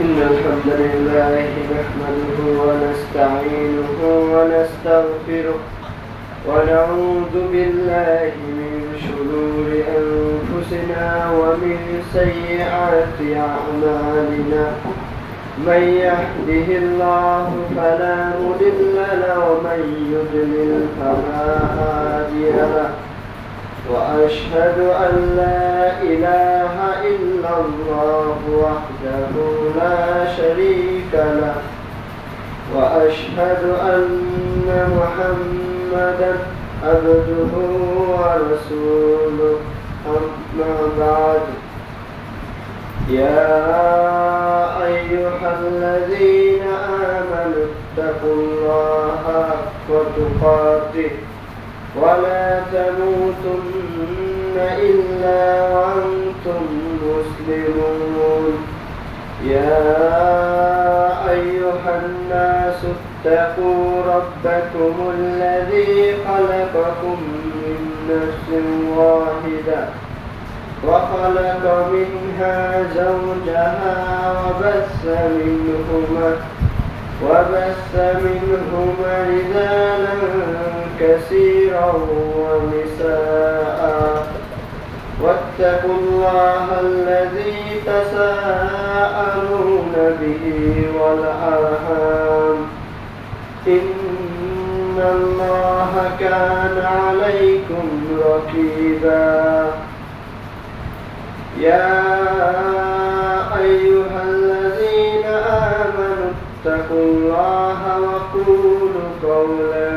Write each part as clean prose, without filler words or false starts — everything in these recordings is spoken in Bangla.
إن الحمد لله نحمده ونستعينه ونستغفره ونعوذ بالله من شرور أنفسنا ومن سيئات أعمالنا من يهده الله فلا مضل له ومن يضلل فلا هادي له وأشهد أن لا إله إلا الله وحده لا شريك له وأشهد أن محمدا عبده ورسوله أما بعد يا أيها الذين آمنوا اتقوا الله حق تقاته ولا تموتن إلا وأنتم مسلمون يا أيها الناس اتقوا ربكم الذي خلقكم من نفس واحدة وخلق منها زوجها وبث منهما رجالا كثيرا ونساء واتقوا الله الذي تساءلون به والأرحام إن الله كان عليكم رقيبا يا أيها الذين آمنوا اتقوا الله وقولوا قولا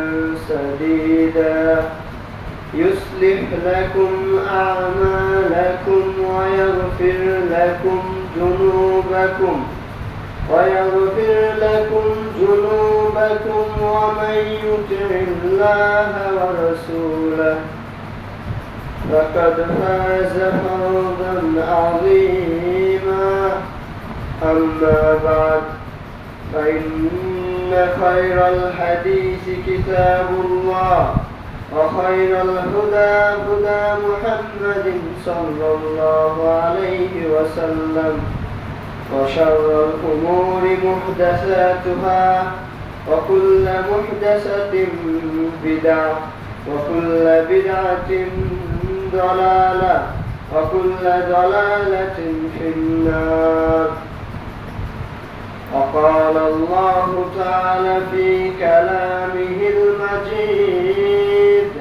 سديدا يصلح لكم أعمالكم ويغفر لكم ذنوبكم ومن يطع الله ورسوله فقد فاز فوزا عظيما أما بعد فإن خير الحديث كتاب الله وخير الهدى هدى محمد صلى الله عليه وسلم وشر الأمور محدثاتها وكل محدثة بدعة وكل بدعة ضلالة وكل ضلالة في النار وقال الله تعالى في كلامه المجيد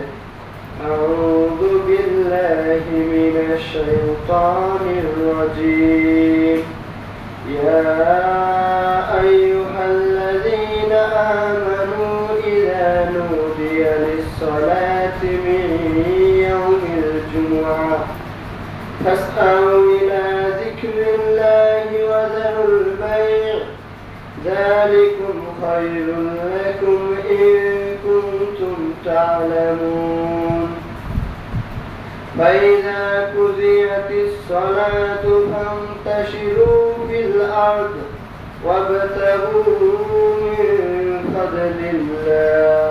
أعوذ بالله من الشيطان الرجيم يا أيها الذين آمنوا إذا نودي للصلاة من يوم الجمعة فاسعوا إلى ذكر الله وذروا البيع ذلكم خير لكم إن كنتم تعلمون فإذا قضيت الصلاة فانتشروا في الأرض وابتغوا من فضل الله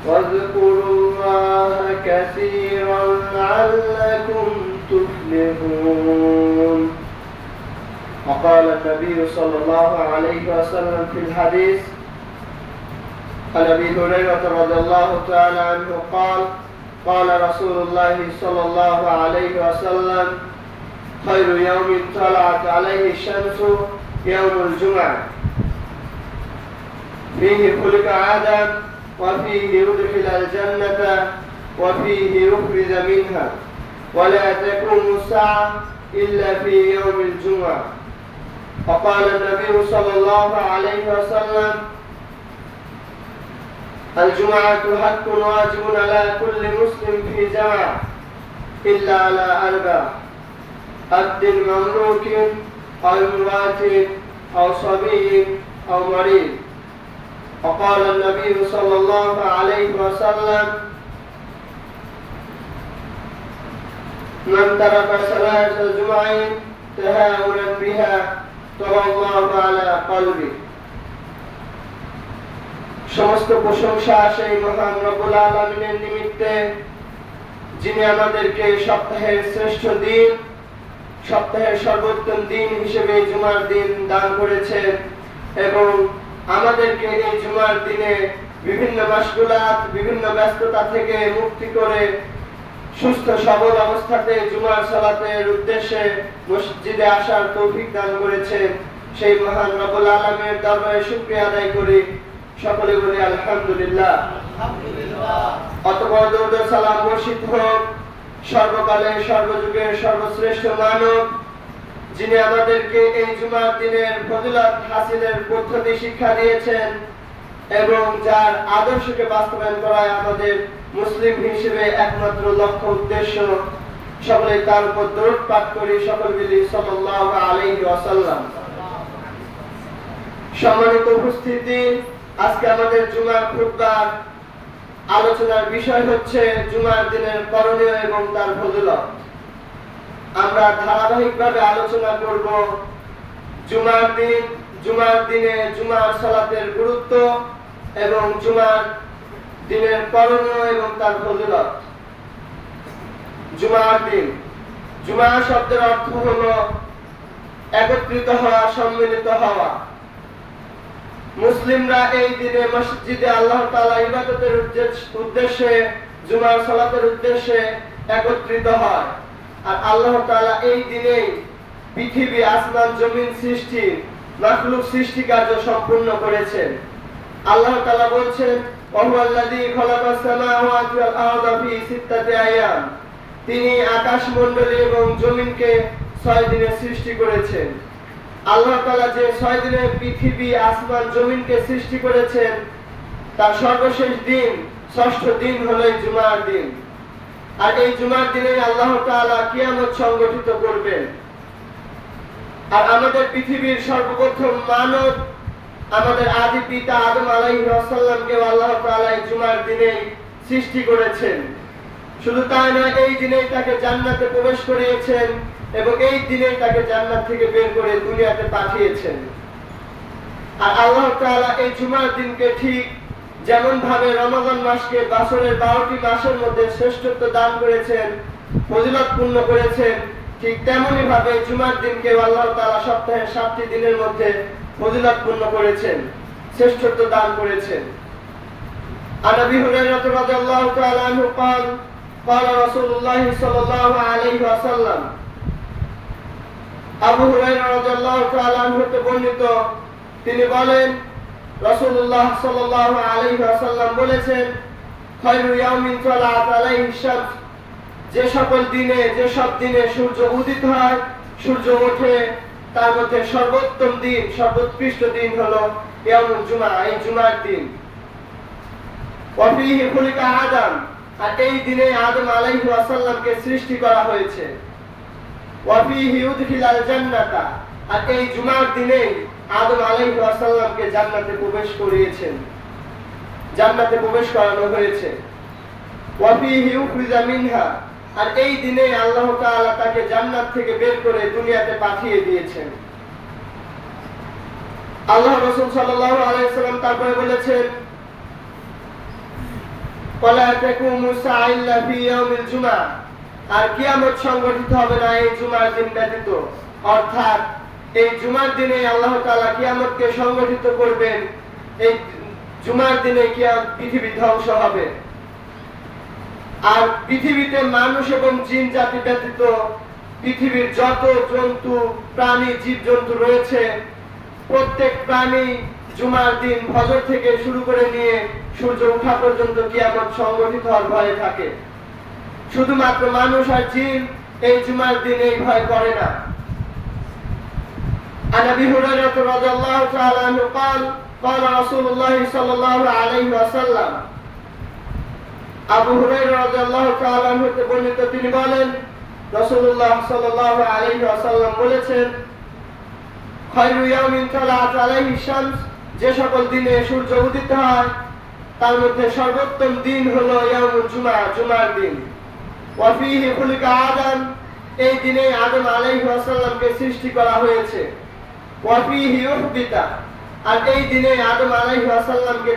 واذكروا الله كثيرا لعلكم تفلحون. وقال النبي صلى الله عليه وسلم في الحديث عن أبي هريرة رضي الله تعالى عنه قال رسول الله صلى الله عليه وسلم خير يوم طلعت عليه الشمس يوم الجمعة فيه خلق آدم وفيه يدخل الجنة وفيه يخرج منها ولا تقوم الساعة إلا في يوم الجمعة. وقال النبي صلى الله عليه وسلم الجمعة حق واجب على كل مسلم في جماعة إلا على أربع عبد مملوك أو امرأة أو صبي أو مريض. وقال النبي صلى الله عليه وسلم من ترك صلاة الجمعة تهاونا بها طبع الله على قلبه। সমস্ত প্রশংসা সেই মহান রব্বুল আলামিনের নিমিত্তে যিনি আমাদেরকে সপ্তাহের শ্রেষ্ঠ দিন সপ্তাহের সর্বোত্তম দিন হিসেবে জুমার দিন দান করেছেন এবং আমাদেরকে এই জুমার দিনে বিভিন্ন মাশগুলাত, বিভিন্ন ব্যস্ততা থেকে মুক্তি করে সুস্থ সবল অবস্থাতে জুমার সালাতের উদ্দেশ্যে মসজিদে আসার তৌফিক দান করেছেন। সেই মহান রব্বুল আলামিনের দরবারে শুকরিয়া আদায় করি। সকলে বলি আলহামদুলিল্লাহ। অতঃপর দরুদ ও সালাম বর্ষিত হোক সর্বকালের সর্বযুগের সর্বশ্রেষ্ঠ মানব, যিনি আমাদেরকে এই জুমার দিনের ফজিলত হাসিলের পদ্ধতি শিক্ষা দিয়েছেন এবং যার আদর্শকে বাস্তবায়ন করাই আমাদের মুসলিম হিসেবে একমাত্র লক্ষ্য উদ্দেশ্য। সকলে তার উপর দরুদ পাঠ করি। সকল মিলি সাল্লাল্লাহু আলাইহি ওয়াসাল্লাম। সম্মানিত উপস্থিতি, আজকে আমাদের জুমার খুতবার আলোচনার বিষয় হচ্ছে জুমার দিনের করণীয় এবং তার ফজিলত। আমরা ধারাবাহিকভাবে আলোচনা করব জুমার দিনে জুমার সালাতের গুরুত্ব এবং জুমার দিনের করণীয় এবং তার ফজিলত। জুমার দিন, জুমা শব্দের অর্থ হলো একত্রিত হওয়া, সম্মিলিত হওয়া। মুসলিমরা এই দিনে মসজিদে আল্লাহ তাআলা ইবাদতের উদ্দেশ্যে, জুমার সালাতের উদ্দেশ্যে একত্রিত হয়। আর আল্লাহ তাআলা এই দিনেই পৃথিবী, আসমান, জমিন সৃষ্টি, মাখলুক সৃষ্টি কার্য সম্পূর্ণ করেছেন। আল্লাহ তাআলা বলছেন, ওয়াহুয়াল্লাযী খালাকাস সামাওয়াতি ওয়াল আরদা ফি সিত্তাতি আইয়াম। তিনি আকাশমণ্ডলী এবং জমিনকে 6 দিনে সৃষ্টি করেছেন। আল্লাহ তাআলা যে 6 দিনে পৃথিবী, আসমান, জমিনকে সৃষ্টি করেছেন, তার সর্বশেষ দিন, ষষ্ঠ দিন হলো জুমার দিন। আর এই জুমার দিনে আল্লাহ তাআলা কিয়ামত সংগঠিত করবেন। আর আমাদের পৃথিবীর সর্বপ্রথম মানব, আমাদের আদি পিতা আদম আলাইহিস সালামকে আল্লাহ তাআলা এই জুমার দিনে সৃষ্টি করেছেন। শুধু তাই নয়, এই দিনেই তাকে জান্নাতে প্রবেশ করিয়েছেন এবং এই দিনেই তাকে জান্নাত থেকে বের করে দুনিয়াতে পাঠিয়েছেন। আর আল্লাহ তাআলা এই জুমার দিনকে ঠিক যেমন ভাবে রমাদান মাসকে বছরের 12টি মাসের মধ্যে শ্রেষ্ঠত্ব দান করেছেন, ফজিলতপূর্ণ করেছেন, ঠিক তেমনি ভাবে জুমার দিনকে আল্লাহ তাআলা সপ্তাহের 7টি দিনের মধ্যে ফজিলতপূর্ণ করেছেন, শ্রেষ্ঠত্ব দান করেছেন। আন আবি হুরায়রা রাদিয়াল্লাহু তাআলা আনহু قال قال رسول الله صلى الله عليه وسلم। আবু হুরায়রা রাদিয়াল্লাহু তাআলা আনহু হতে বর্ণিত, তিনি বলেন, রাসূলুল্লাহ সাল্লাল্লাহু আলাইহি ওয়াসাল্লাম বলেছেন, খায়রু ইয়াউমিন তালাআত আলাইহি শামস। যে সব দিনে সূর্য উদিত হয়, সূর্য ওঠে, তার মধ্যে সর্বোত্তম দিন, সর্বোৎকৃষ্ট দিন হলো ইয়াউমুল জুমআ, এই জুমার দিন। ওয়া ফীহি খুলিকা আদম। আর এই দিনে আদম আলাইহিস সালামকে সৃষ্টি করা হয়েছে। ওয়া ফীহি উদখিলাল জান্নাতা। আর এই জুমার দিনে আদম আলাইহিস সালামকে জান্নাতে প্রবেশ করিয়েছেন, জান্নাতে প্রবেশ করানো হয়েছে। ওয়া ফীহি উখরিজা মিনহা। আর এই দিনে আল্লাহ তাআলা তাকে জান্নাত থেকে বের করে দুনিয়াতে পাঠিয়ে দিয়েছেন। আল্লাহ রাসূল সাল্লাল্লাহু আলাইহি ওয়াসাল্লাম তারপরে বলেছেন, ওয়ালা তাকুমু সাআ ইল্লা ফি ইয়াউমিল জুমআ। আর কিয়ামত সংগঠিত হবে না এই জুমার দিন ব্যতীত। অর্থাৎ এই জুমার দিনে আল্লাহ তাআলা কিয়ামতকে সংগঠিত করবেন। এই জুমার দিনে পৃথিবী ধ্বংস হবে। আর পৃথিবীতে মানুষ এবং জিন জাতি ব্যতীত পৃথিবীর যত জন্তু, প্রাণী, জীবজন্তু রয়েছে, প্রত্যেক প্রাণী জুমার দিন ফজর থেকে শুরু করে নিয়ে সূর্য ওঠা পর্যন্ত কিয়ামত সংগঠিত হওয়ার ভয়ে থাকে। শুধুমাত্র মানুষ আর জিন এই জুমার দিন এই ভয় করে না। আন আবি হুরায়রা রাদিয়াল্লাহু তাআলা আনহু قال قال رسول الله صلى الله عليه وسلم। আবু হুরায়রা রাদিয়াল্লাহু তাআলা আনহু হতে বর্ণিত, তিনি বলেন, রাসূলুল্লাহ সাল্লাল্লাহু আলাইহি ওয়াসাল্লাম বলেছেন, খায়রু ইয়াউমিন তালাআত আলাইহি শামস। যে সকল দিনে সূর্য উদিত হয়, তার মধ্যে সর্বোত্তম দিন হলো ইয়াউমুল জুমআ, জুমার দিন। ওয়া ফীহি খুলিকা আদম। এই দিনে আদম আলাইহিস সালামকে সৃষ্টি করা হয়েছে। ওয়া ফীহি উহবিতা। আর এই দিনে আদম আলাইহিস সালামকে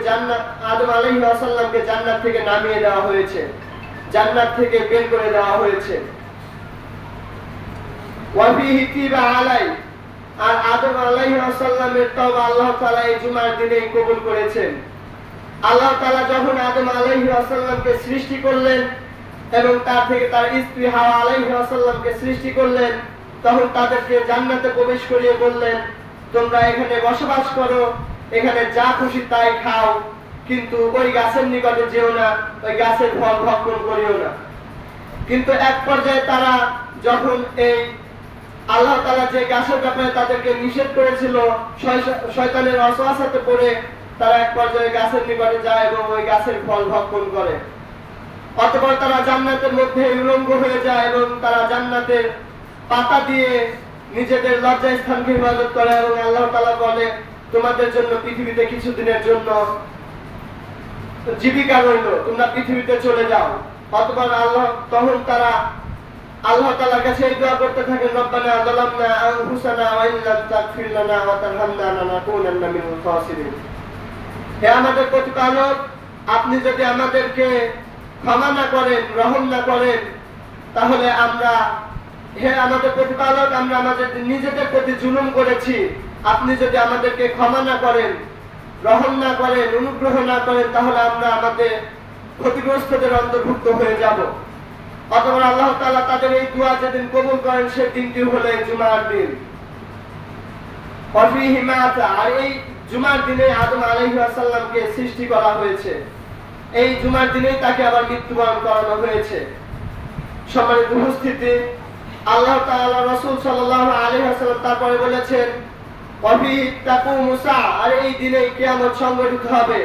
জান্নাত থেকে নামিয়ে দেওয়া হয়েছে, জান্নাত থেকে বের করে দেওয়া হয়েছে। ওয়া ফিহি তিবা আলাই, আর আদম আলাইহিস সালামের তওবা আল্লাহ তাআলা এই জুমার দিনে কবুল করেছেন। আল্লাহ তাআলা যখন আদম আলাইহিস সালামকে সৃষ্টি করলেন এবং তার থেকে তার স্ত্রী হাওয়া আলাইহিস সালামকে সৃষ্টি করলেন, তখন তাদেরকে জান্নাতে প্রবেশ করিয়ে বললেন, তোমরা এখানে বসবাস করো, এখানে যা খুশি তাই খাও, কিন্তু ওই গাছের নিকটে যেও না, ওই গাছের ফল ভক্ষণ করিও না। কিন্তু এক পর্যায়ে তারা যখন এই আল্লাহ তাআলা যে গাছের ব্যাপারে তাদেরকে নিষেধ করেছিল, শয়তানের ওয়াসওয়াসাতে পড়ে তারা এক পর্যায়ে গাছের নিকটে যায় এবং ওই গাছের ফল ভক্ষণ করে। অতঃপর তারা জান্নাতের মধ্যে উলঙ্গ হয়ে যায় এবং তারা জান্নাতের পাতা দিয়ে নিজেদের লজ্জাস্থানকে হিফাজত করে এবং আল্লাহ তাআলা বলে, তোমাদের জন্য পৃথিবীতে কিছুদিনের জন্য জীবিকা রইল, তোমরা পৃথিবীতে চলে যাও। অতঃপর তখন তারা আল্লাহ তাআলার কাছে এই দোয়া করতে থাকেন, রব্বানা যালামনা আনফুসানা ওয়া ইল্লাম তাগফির লানা ওয়া তারহামনা লানাকুনান্না মিনাল খাসিরিন। হে আমাদের প্রতিপালক, আপনি যদি আমাদেরকে ক্ষমা না করেন, রহম না করেন, তাহলে আমরা, হে আমাদের প্রতিপালক, আমরা আমাদের নিজেদের প্রতি জুলুম করেছি। আপনি যদি আমাদেরকে ক্ষমা না করেন, রহম না করেন, অনুগ্রহ না করেন, তাহলে আমরা আমাদের ক্ষতিগ্রস্তদের অন্তর্ভুক্ত হয়ে যাব। অতঃপর আল্লাহ তাআলা তাদের এই দোয়া যেদিন কবুল করেন, সেই দিনটি হলো জুমার দিন। ওয়াফিহি মাতা, আর এই জুমার দিনে আদম আলাইহিস সালামকে সৃষ্টি করা হয়েছে। এই জুমার দিনেই তাকে আবার মৃত্যুবরণ করানো হয়েছে। সম্মানিত উপস্থিতি, আল্লাহ তাআলা রাসূল সাল্লাল্লাহু আলাইহি ওয়াসাল্লাম তারপরে বলেছেন, ওয়াফিহি তাকুমু সা, আর এই দিনেই কিয়ামত সংঘটিত হবে।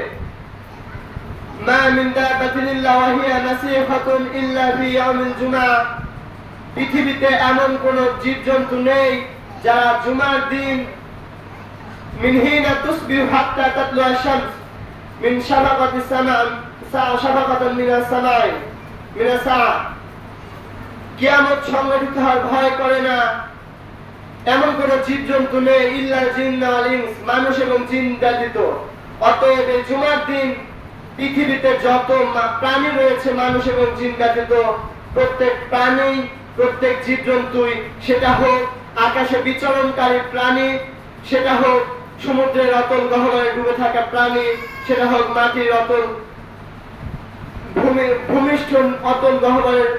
মা মিন দাবাতিন ইল্লা ওয়া হিয়া নাসিহাতুন ইল্লা ফি ইয়াউমিল জুমআ, পৃথিবীতে এমন কোন জীবজন্তু নেই যারা জুমার দিন মিন হিনা তুসবিহু হাত্তা তাতলু আশ-শামস মিন শাফাকাতিস সামা শাফাকাতান মিনাস সামাই মিনাস সাআ, কিয়ামত সংঘটিত হওয়ার ভয় করে না এমন কোন জীবজন্তু নেই, ইল্লা জিন্না ওয়াল ইনস, মানুষ এবং জিন ব্যতীত। অতএব এই জুমার দিন পৃথিবীতে যত প্রাণী রয়েছে, মানুষ এবং জিন ব্যতীত, প্রত্যেক প্রাণী, প্রত্যেক জীবজন্তুই, সেটা হোক আকাশে বিচরণকারী প্রাণী, সেটা হোক সমুদ্রের অতল গহ্বরে ডুবে থাকা প্রাণী, সেটা হোক মাটির অতল ভূমিষ্ঠ অতল গহ্বরের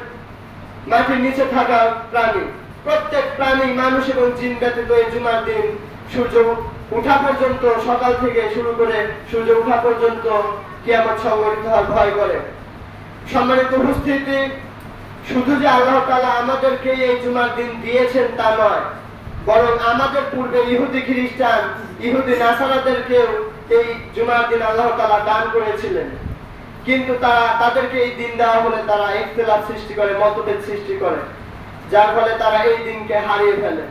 মাটির নিচে থাকা প্রাণী, প্রত্যেক প্রাণী, মানুষ এবং জিন ব্যতীত এই জুমার দিন সূর্য ওঠা পর্যন্ত, সকাল থেকে শুরু করে সূর্য ওঠা পর্যন্ত কিয়ামত সংঘটিত হওয়ার ভয় করে। সম্মানিত উপস্থিতি, শুধু যে আল্লাহ তাআলা আমাদেরকে এই জুমার দিন দিয়েছেন তা নয়, বরং আমাদের পূর্বে ইহুদি খ্রিস্টান, ইহুদি নাসারাদেরকেও এই জুমার দিন আল্লাহ তাআলা দান করেছিলেন। কিন্তু তাদেরকে এই দিন দেওয়া হলে তারা ইখতিলাফ সৃষ্টি করে, মতভেদ সৃষ্টি করে, যার ফলে তারা এই দিনকে হারিয়ে ফেলে।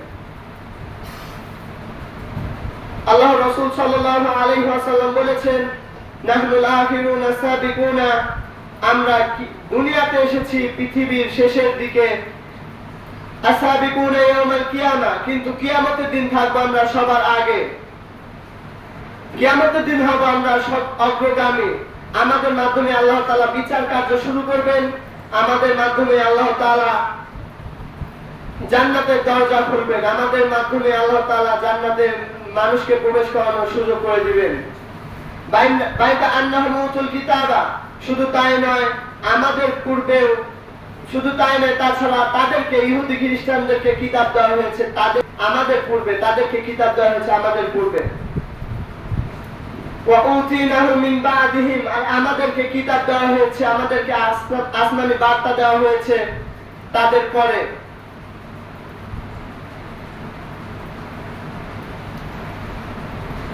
আল্লাহ রাসূল সাল্লাল্লাহু আলাইহি ওয়াসাল্লাম বলেছেন, নাহনুল আখিরুনা সাবিকুনা, আমরা দুনিয়াতে এসেছি পৃথিবীর শেষের দিকে, আসাবিকুনা ইয়াউমাল কিয়ামা, কিন্তু কিয়ামতের দিন থাকবো আমরা সবার আগে, কিয়ামতের দিন হব আমরা সব অগ্রগামী। আমাদের মাধ্যমে আল্লাহ তাআলা বিচার কার্য শুরু করবেন, আমাদের মাধ্যমে আল্লাহ তাআলা জান্নাতের দরজা খুলবেন, আমাদের মাধ্যমে আল্লাহ তাআলা জান্নাতের মানুষকে প্রবেশ করানোর সুযোগ করে দিবেন। বাইকা আন্নাহুম উতুল কিতাবা, শুধু তাই নয়, আমাদের পূর্বেও, শুধু তাই নয়, তাছাড়া তাদেরকে, ইহুদি খ্রিস্টানদেরকে কিতাব দেওয়া হয়েছে, তাদের আমাদের পূর্বে, তাদেরকে কিতাব দেওয়া হয়েছে আমাদের পূর্বে। ওয়া উতিনাহু মিন বাদিহিম, আর আমাদেরকে কিতাব দেওয়া হয়েছে, আমাদেরকে আসমানি বার্তা দেওয়া হয়েছে তাদের পরে।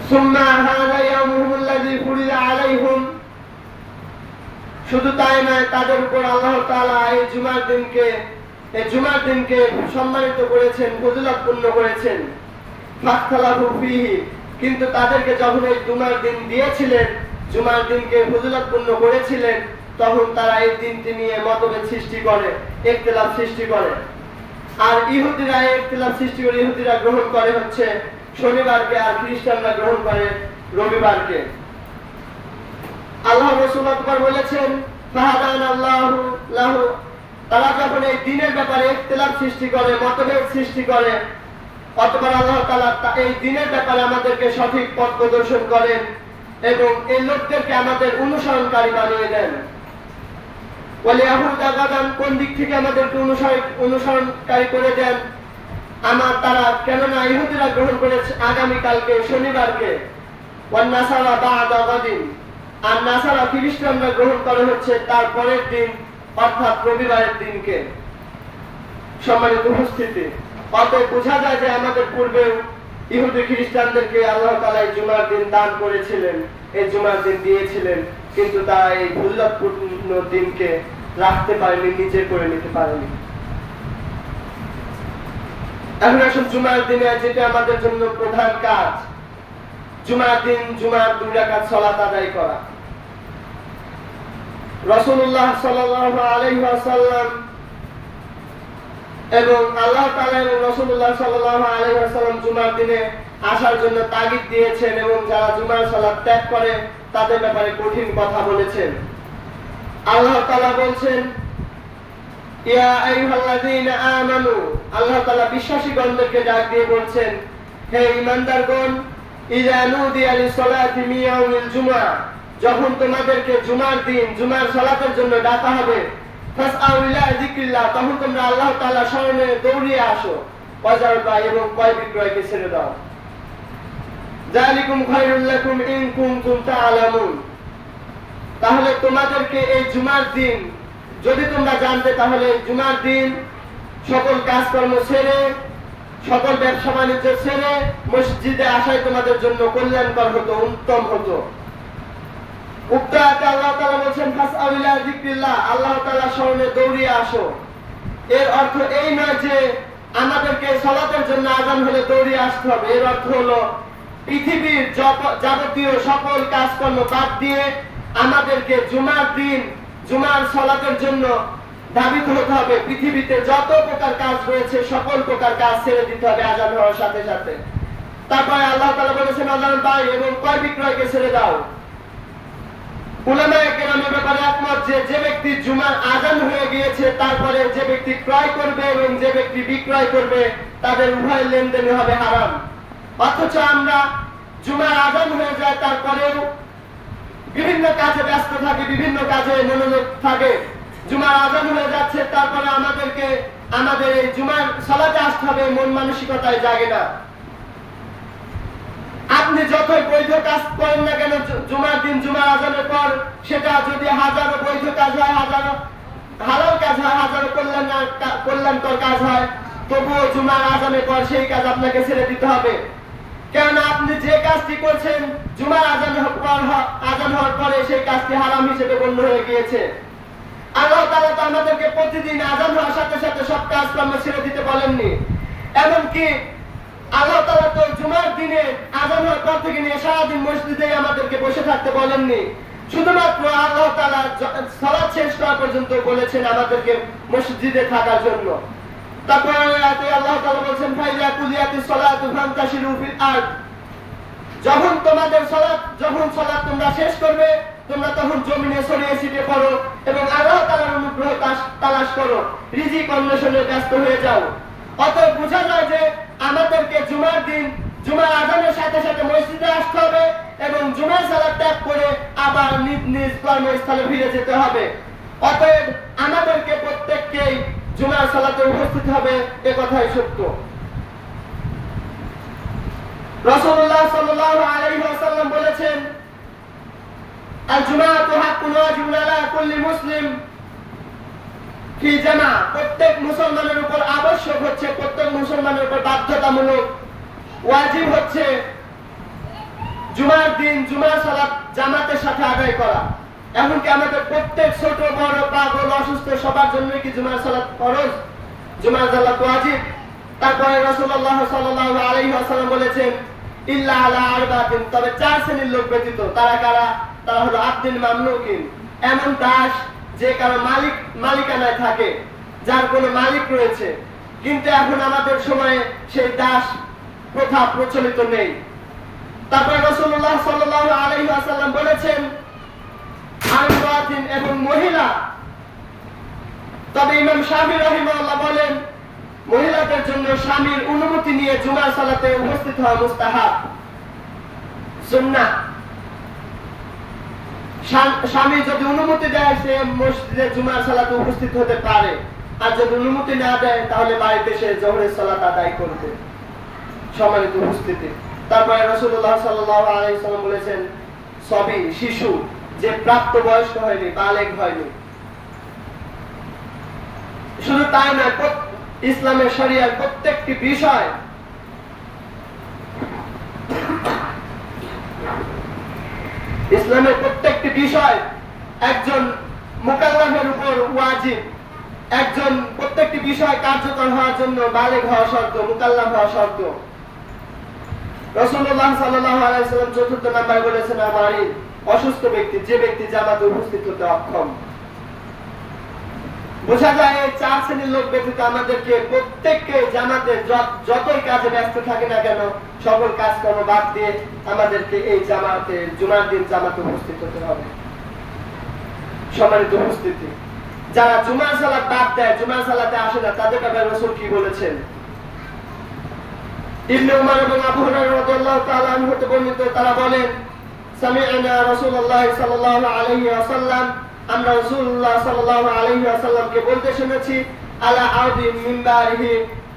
সুম্মা হাযা ইয়াউমুল্লাযী ফুরিযা আলাইহিম, শুধু তাই নয়, তাদের উপর আল্লাহ তাআলা এই জুমার দিনকে সম্মানিত করেছেন, ফজিলতপূর্ণ করেছেন। ফাখতালাফু ফীহি, কিন্তু তাদেরকে যখন এই জুমার দিন দিয়েছিলেন, জুমার দিনকে ফজিলতপূর্ণ করেছিলেন, তখন তারা এই দিনটি নিয়ে মতভেদ সৃষ্টি করে, ইখতিলাফ সৃষ্টি করে। আর ইহুদিরা ইখতিলাফ সৃষ্টি করে, ইহুদিরা গ্রহণ করে হচ্ছে শনিবারকে, আর খ্রিস্টানরা গ্রহণ করে রবিবারকে। আল্লাহ রাসূল আকবার বলেছেন, ফাহাদানাল্লাহু লাহু তারা যখন এই দ্বীনের ব্যাপারে ইখতিলাফ সৃষ্টি করে, মতভেদ সৃষ্টি করে, অতঃপর আল্লাহ তাআলা এই দ্বীনের ব্যাপারে আমাদেরকে সঠিক পথ প্রদর্শন করেন এবং এই লোকদেরকে আমাদের অনুসরণকারী বানিয়ে দেন। ওয়ালিয়াহুদা গাদান, কোন দিক থেকে আমাদেরকে অনুসরণকারী করে দেন? তারা কেননা ইহুদিরা গ্রহণ করেছে আগামীকালকে, শনিবারকে, ওয়ান নাসারা বা'দা গাদিন, আর নাসারা খ্রিস্টানরা গ্রহণ করে হচ্ছে তার পরের দিন, অর্থাৎ রবিবারের দিনকে। সম্মানিত উপস্থিতি, অতএব বোঝা যায় যে আমাদের পূর্বে ইহুদি খ্রিস্টানদেরকে আল্লাহ তাআলা এই জুমার দিন দান করেছিলেন, এই জুমার দিন দিয়েছিলেন, কিন্তু তারা এই ভুল্লাদপূর্ণ দিনকে রাখতে পারেনি, নিজে করে নিতে পারেনি। এখন আসুন জুমার দিনে যেটা আমাদের জন্য প্রধান কাজ, জুমার দিন জুমার 2 রাকাত সালাত আদায় করা। রাসূলুল্লাহ সাল্লাল্লাহু আলাইহি ওয়াসাল্লাম এবং আল্লাহ তাআলা এবং রাসূলুল্লাহ সাল্লাল্লাহু আলাইহি ওয়াসাল্লাম জুমার দিনে আসার জন্য তাগিদ দিয়েছেন এবং যারা জুমার সালাত ত্যাগ করে তাদের ব্যাপারে কঠিন কথা বলেছেন। আল্লাহ তাআলা বলছেন, ইয়া আইয়ুহাল্লাযীনা আমানু, আল্লাহ তাআলা বিশ্বাসীগণকে ডাক দিয়ে বলছেন, হে ঈমানদারগণ, ইযা নুদিয়া লিস-সালাতি মিন ইয়াউমিল জুমআ, যখন তোমাদেরকে জুমার দিন জুমার সালাতের জন্য ডাকা হবে, ফাসআউ ইলা যিকরিল্লাহ, তখন তোমরা আল্লাহ তাআলার স্মরণে দৌড়িয়ে আসো, ওয়াজারবা, এবং ক্রয় বিক্রয়কে ছেড়ে দাও। যালিকুম খায়রুল লাকুম ইন কুনতুম তা'লামুন, তাহলে তোমাদেরকে এই জুমার দিন যদি তোমরা জানতে, তাহলে জুমার দিন সকল কাজকর্ম ছেড়ে, সকল ব্যবসা বাণিজ্য ছেড়ে মসজিদে আসাই তোমাদের জন্য কল্যাণকর হতো, উত্তম হতো। উক্ত আয়াতে আল্লাহ তাআলা বলেন, ফাসআউ ইলা যিকরিল্লাহ, আল্লাহ তাআলার স্মরণে দৌড়িয়ে আসো। এর অর্থ এই নয় যে আমাদেরকে সালাতের জন্য আযান হলে দৌড়িয়ে আসতে হবে। এর অর্থ হলো পৃথিবীর যাবতীয় সকল কাজকর্ম বাদ দিয়ে আমাদেরকে জুমার দিন জুমার সালাতের জন্য ধাবিত হতে হবে। পৃথিবীতে যত প্রকার কাজ রয়েছে সকল প্রকার কাজ ছেড়ে দিতে হবে আযান হওয়ার সাথে সাথে। তারপরে আল্লাহ তাআলা বলেছেন, আযান বাই এবং ক্রয় বিক্রয়কে ছেড়ে দাও। উলামায়ে কেরামের ব্যাপারে একমত যে ব্যক্তি জুমার আযান হয়ে গিয়েছে, তারপরে যে ব্যক্তি ক্রয় করবে এবং যে ব্যক্তি বিক্রয় করবে, তাদের উভয় লেনদেন হবে হারাম। অথচ আমরা জুমার আযান হয়ে যায় তারপরেও বিভিন্ন কাজে ব্যস্ত থাকি, বিভিন্ন কাজে মনোযোগ থাকে। জুমার আযান হয়ে যাচ্ছে, তারপরে আমাদের এই জুমার সালাতে আসতে হবে, মন মানসিকতায় জাগে না। আপনি যতই বৈধ কাজ করেন না কেন, জুমার দিন জুমার আযানের পর সেটা যদি হাজারো বৈধ কাজ হয়, হাজারো হালাল কাজ হয়, হাজারো কল্যাণকর কাজ হয়, তবুও জুমার আযানের পর সেই কাজ আপনাকে ছেড়ে দিতে হবে। কেননা আপনি যে কাজটি করছেন জুমার আযান হওয়ার পরে সেই কাজটি হারাম হিসেবে গণ্য হয়ে গিয়েছে। আল্লাহ তাআলা তো আমাদেরকে প্রতিদিন আযান হওয়ার সাথে সাথে সব কাজকর্ম ছেড়ে দিতে বলেননি। এমনকি আল্লাহ তাআলা তো জুমার দিনে আযান হওয়ার পর থেকে নিয়ে সারাদিন মসজিদে আমাদেরকে বসে থাকতে বলেননি। শুধুমাত্র আল্লাহ তাআলা সালাত শেষ করা পর্যন্ত বলেছেন আমাদেরকে মসজিদে থাকার জন্য। তারপরে আল্লাহ তাআলা বলেছেন, ফাইজা কুদিয়াতিস সালাতু ফান্তাশিরু ফিল আরদ, যখন সালাত তোমরা শেষ করবে, তোমরা তখন জমিনে ছড়িয়ে ছিটিয়ে পড়ো এবং আল্লাহ তাআলার অনুগ্রহ তালাশ করো, রিজিক অন্বেষণে ব্যস্ত হয়ে যাও। অতএব বোঝা যায় যে আমাদেরকে জুমার দিন জুমার আযানের সাথে সাথে মসজিদে আসতে হবে এবং জুমার সালাত ত্যাগ করে আবার নিজ নিজ কর্মস্থলে ফিরে যেতে হবে। অতএব আমাদেরকে প্রত্যেককেই জুমার সালাতে উপস্থিত হবে, এ কথাই সত্য। রাসূলুল্লাহ সাল্লাল্লাহু আলাইহি ওয়াসাল্লাম বলেছেন, আল জুমাআতু হাক্কুন ওয়াজিবুন আলা কুল্লি মুসলিম ফি জামা, প্রত্যেক মুসলমানের উপর আবশ্যক হচ্ছে, প্রত্যেক মুসলমানের উপর বাধ্যতামূলক ওয়াজিব হচ্ছে জুমার দিন জুমার সালাত জামাতের সাথে আদায় করা। এমনকি আমাদের প্রত্যেক ছোট বড় পাগল অসুস্থ সবার জন্য কি জুমার সালাত ফরজ, জুমার সালাত ওয়াজিব। তারপরে রাসূলুল্লাহ সাল্লাল্লাহু আলাইহি ওয়াসাল্লাম বলেছেন, ইল্লা আলা আরবাতিন, তবে 4 শ্রেণীর লোক ব্যতীত। তারা কারা? তারা হলো আব্দিন মামলুকিন, এমন দাস যে কারো মালিকানায় থাকে, যার কোনো মালিক রয়েছে, কিন্তু এখন আমাদের সময়ে সেই দাস প্রথা প্রচলিত নেই। তারপরে রাসূলুল্লাহ সাল্লাল্লাহু আলাইহি ওয়াসাল্লাম বলেছেন, আরবাতিন, এবং মহিলা তবে ইমাম শাফি রাহিমাহুল্লাহ বলেন, মহিলাদের জন্য স্বামীর অনুমতি নিয়ে জুমার সালাতে উপস্থিত হওয়া মুস্তাহাব, সুন্নাহ। স্বামী যদি অনুমতি দেয় সে মসজিদে জুমার সালাতে উপস্থিত হতে পারে, আর যদি অনুমতি না দেয় তাহলে বাড়িতে সে জোহরের সালাত আদায় করবে। সম্মানিত উপস্থিতি, তারপরে রাসূলুল্লাহ সাল্লাল্লাহু আলাইহি ওয়াসাল্লাম বলেছেন, সবই শিশু যে প্রাপ্ত বয়স্ক হয়নি, বালেগ হয়নি। শুধু তাই নয়, ইসলামের শরিয়ার প্রত্যেকটি বিষয় একজন মুকাল্লাফের উপর ওয়াজিব। প্রত্যেকটি বিষয় কার্যকর হওয়ার জন্য বালেগ হওয়া শর্ত, মুকাল্লাফ হওয়া শর্ত। রাসূলুল্লাহ সাল্লাল্লাহু আলাইহি ওয়াসাল্লাম চতুর্থ নাম্বার বলেছেন, আমারই অসুস্থ ব্যক্তি, যে ব্যক্তি জামাতে উপস্থিত হতে অক্ষম। বোঝা যায় এই চার শ্রেণীর লোক ব্যতীত আমাদেরকে প্রত্যেককে জামাতে যতই কাজে ব্যস্ত থাকে না কেন, সকল কাজকর্ম বাদ দিয়ে আমাদেরকে এই জামাতে জুমার দিন জামাতে উপস্থিত হতে হবে। সম্মানিত উপস্থিতি, যারা জুমার সালাত বাদ দেয়, জুমার সালাতে আসে না, তাদের ব্যাপারে রাসূল কি বলেছেন? ইবনে উমর এবং আবু হুরায়রা রাদিয়াল্লাহু তাআলা আনহু হতে বর্ণিত, তারা বলেন, সামি'না রাসূলুল্লাহ সাল্লাল্লাহু আলাইহি ওয়াসাল্লাম, আমরা রাসূলুল্লাহ সাল্লাল্লাহু আলাইহি ওয়াসাল্লামকে বলতে শুনেছি, আলা আউদি মিনবারিহি,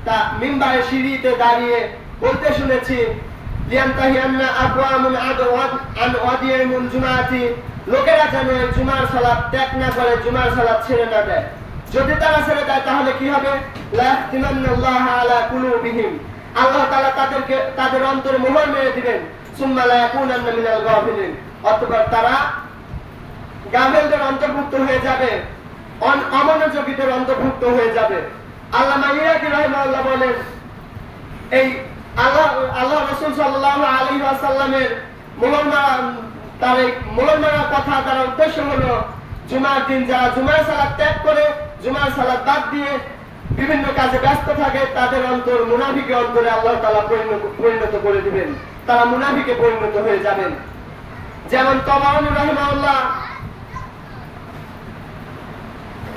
তা মিনবারের সিঁড়িতে দাঁড়িয়ে বলতে শুনেছি, লিয়ানতাহিয়ান্না আকওয়ামুন আন ওয়াদিয়িল জুমাআতি, লোকেরা যেন জুমার সালাত ত্যাগ না করে, জুমার সালাত ছেড়ে না দেয়। যদি তারা ছেড়ে দেয় তাহলে কি হবে? লা ইয়াহতিমান্নাল্লাহু আলা কুলুবিহিম, আল্লাহ তাআলা তাদের অন্তরে মোহর মেরে দিবেন। সুম্মা লা ইয়াকুনান্না মিনাল গাফিলিন, অতঃপর তারা গাফেলদের অন্তর্ভুক্ত হয়ে যাবে, অমনোযোগীদের অন্তর্ভুক্ত হয়ে যাবে। আল্লামা ইরাকি রাহিমাহুল্লাহ বলেন, এই আল্লাহ রাসূল সাল্লাল্লাহু আলাইহি ওয়াসাল্লামের মোহর মারা কথা, তার উদ্দেশ্য হলো জুমার দিন যারা জুমার সালাত ত্যাগ করে, জুমার সালাত বাদ দিয়ে বিভিন্ন কাজে ব্যস্ত থাকে, তাদের অন্তর মুনাফিকের অন্তরে আল্লাহ তাআলা পরিণত করে দিবেন, তারা মুনাফিকে পরিণত হয়ে যাবেন। যেমন তাবারানী রাহিমাহুল্লাহ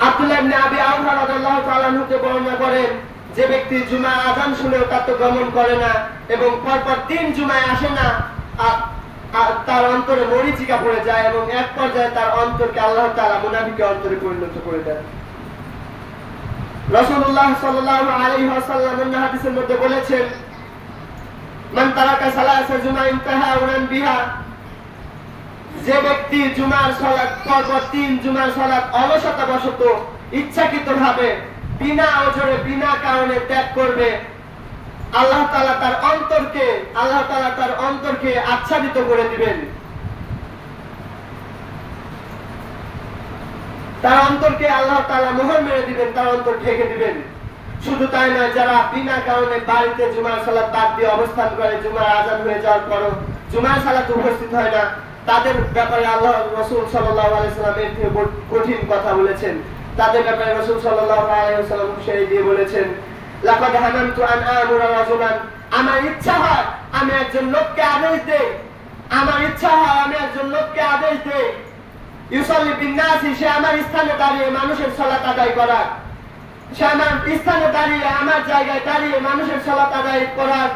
আব্দুল্লাহ ইবনে আবি আওফা রাদিয়াল্লাহু তাআলা আনহুকে বর্ণনা করেন, যে ব্যক্তি জুমার আযান শুনেও তা তো গমন করে না এবং পরপর 3 জুমায় আসে না, তার অন্তরে মরিচিকা পড়ে যায় এবং এক পর্যায়ে তার অন্তরকে আল্লাহ তাআলা মুনাফিকের অন্তরে পরিণত করে দেন। রাসূলুল্লাহ সাল্লাল্লাহু আলাইহি ওয়াসাল্লাম অন্য হাদিসের মধ্যে বলেছেন, মান তারাকা সালাসা জুমা ইনতাহাউরান বিহা, যে ব্যক্তি জুমার সালাত পরপর 3 জুমার সালাত অলসতাবশত ইচ্ছাকৃতভাবে বিনা ওজরে বিনা কারণে ত্যাগ করবে, আল্লাহ তাআলা তার অন্তরকে আচ্ছাদিত করে দিবেন, তার অন্তরকে আল্লাহ তাআলা মোহর মেরে দিবেন, তার অন্তর ঢেকে দিবেন। শুধু তাই নয়, যারা বিনা কারণে বাড়িতে জুমার সালাত বাদ দিয়ে অবস্থান করে, জুমার আযান হয়ে যাওয়ার পরও জুমার সালাতে উপস্থিত হয় না, তাদের ব্যাপারে আল্লাহ রাসূল সাল্লাল্লাহু আলাইহি ওয়াসাল্লাম এর থেকে কঠিন কথা বলেছেন। তাদের ব্যাপারে রাসূল সাল্লাল্লাহু আলাইহি ওয়াসাল্লাম হুঁশিয়ারি দিয়ে বলেছেন, লাকাদ হামামতু আন আমুরা রাজুলান, আমার ইচ্ছা হয় আমি একজন লোককে আদেশ দেই, ইউসাল্লি বিন-নাসি, সে আমার স্থানে দাঁড়িয়ে মানুষের সালাত আদায় করার, সে আমার স্থানে দাঁড়িয়ে, আমার জায়গায় দাঁড়িয়ে মানুষের সালাত আদায় করার।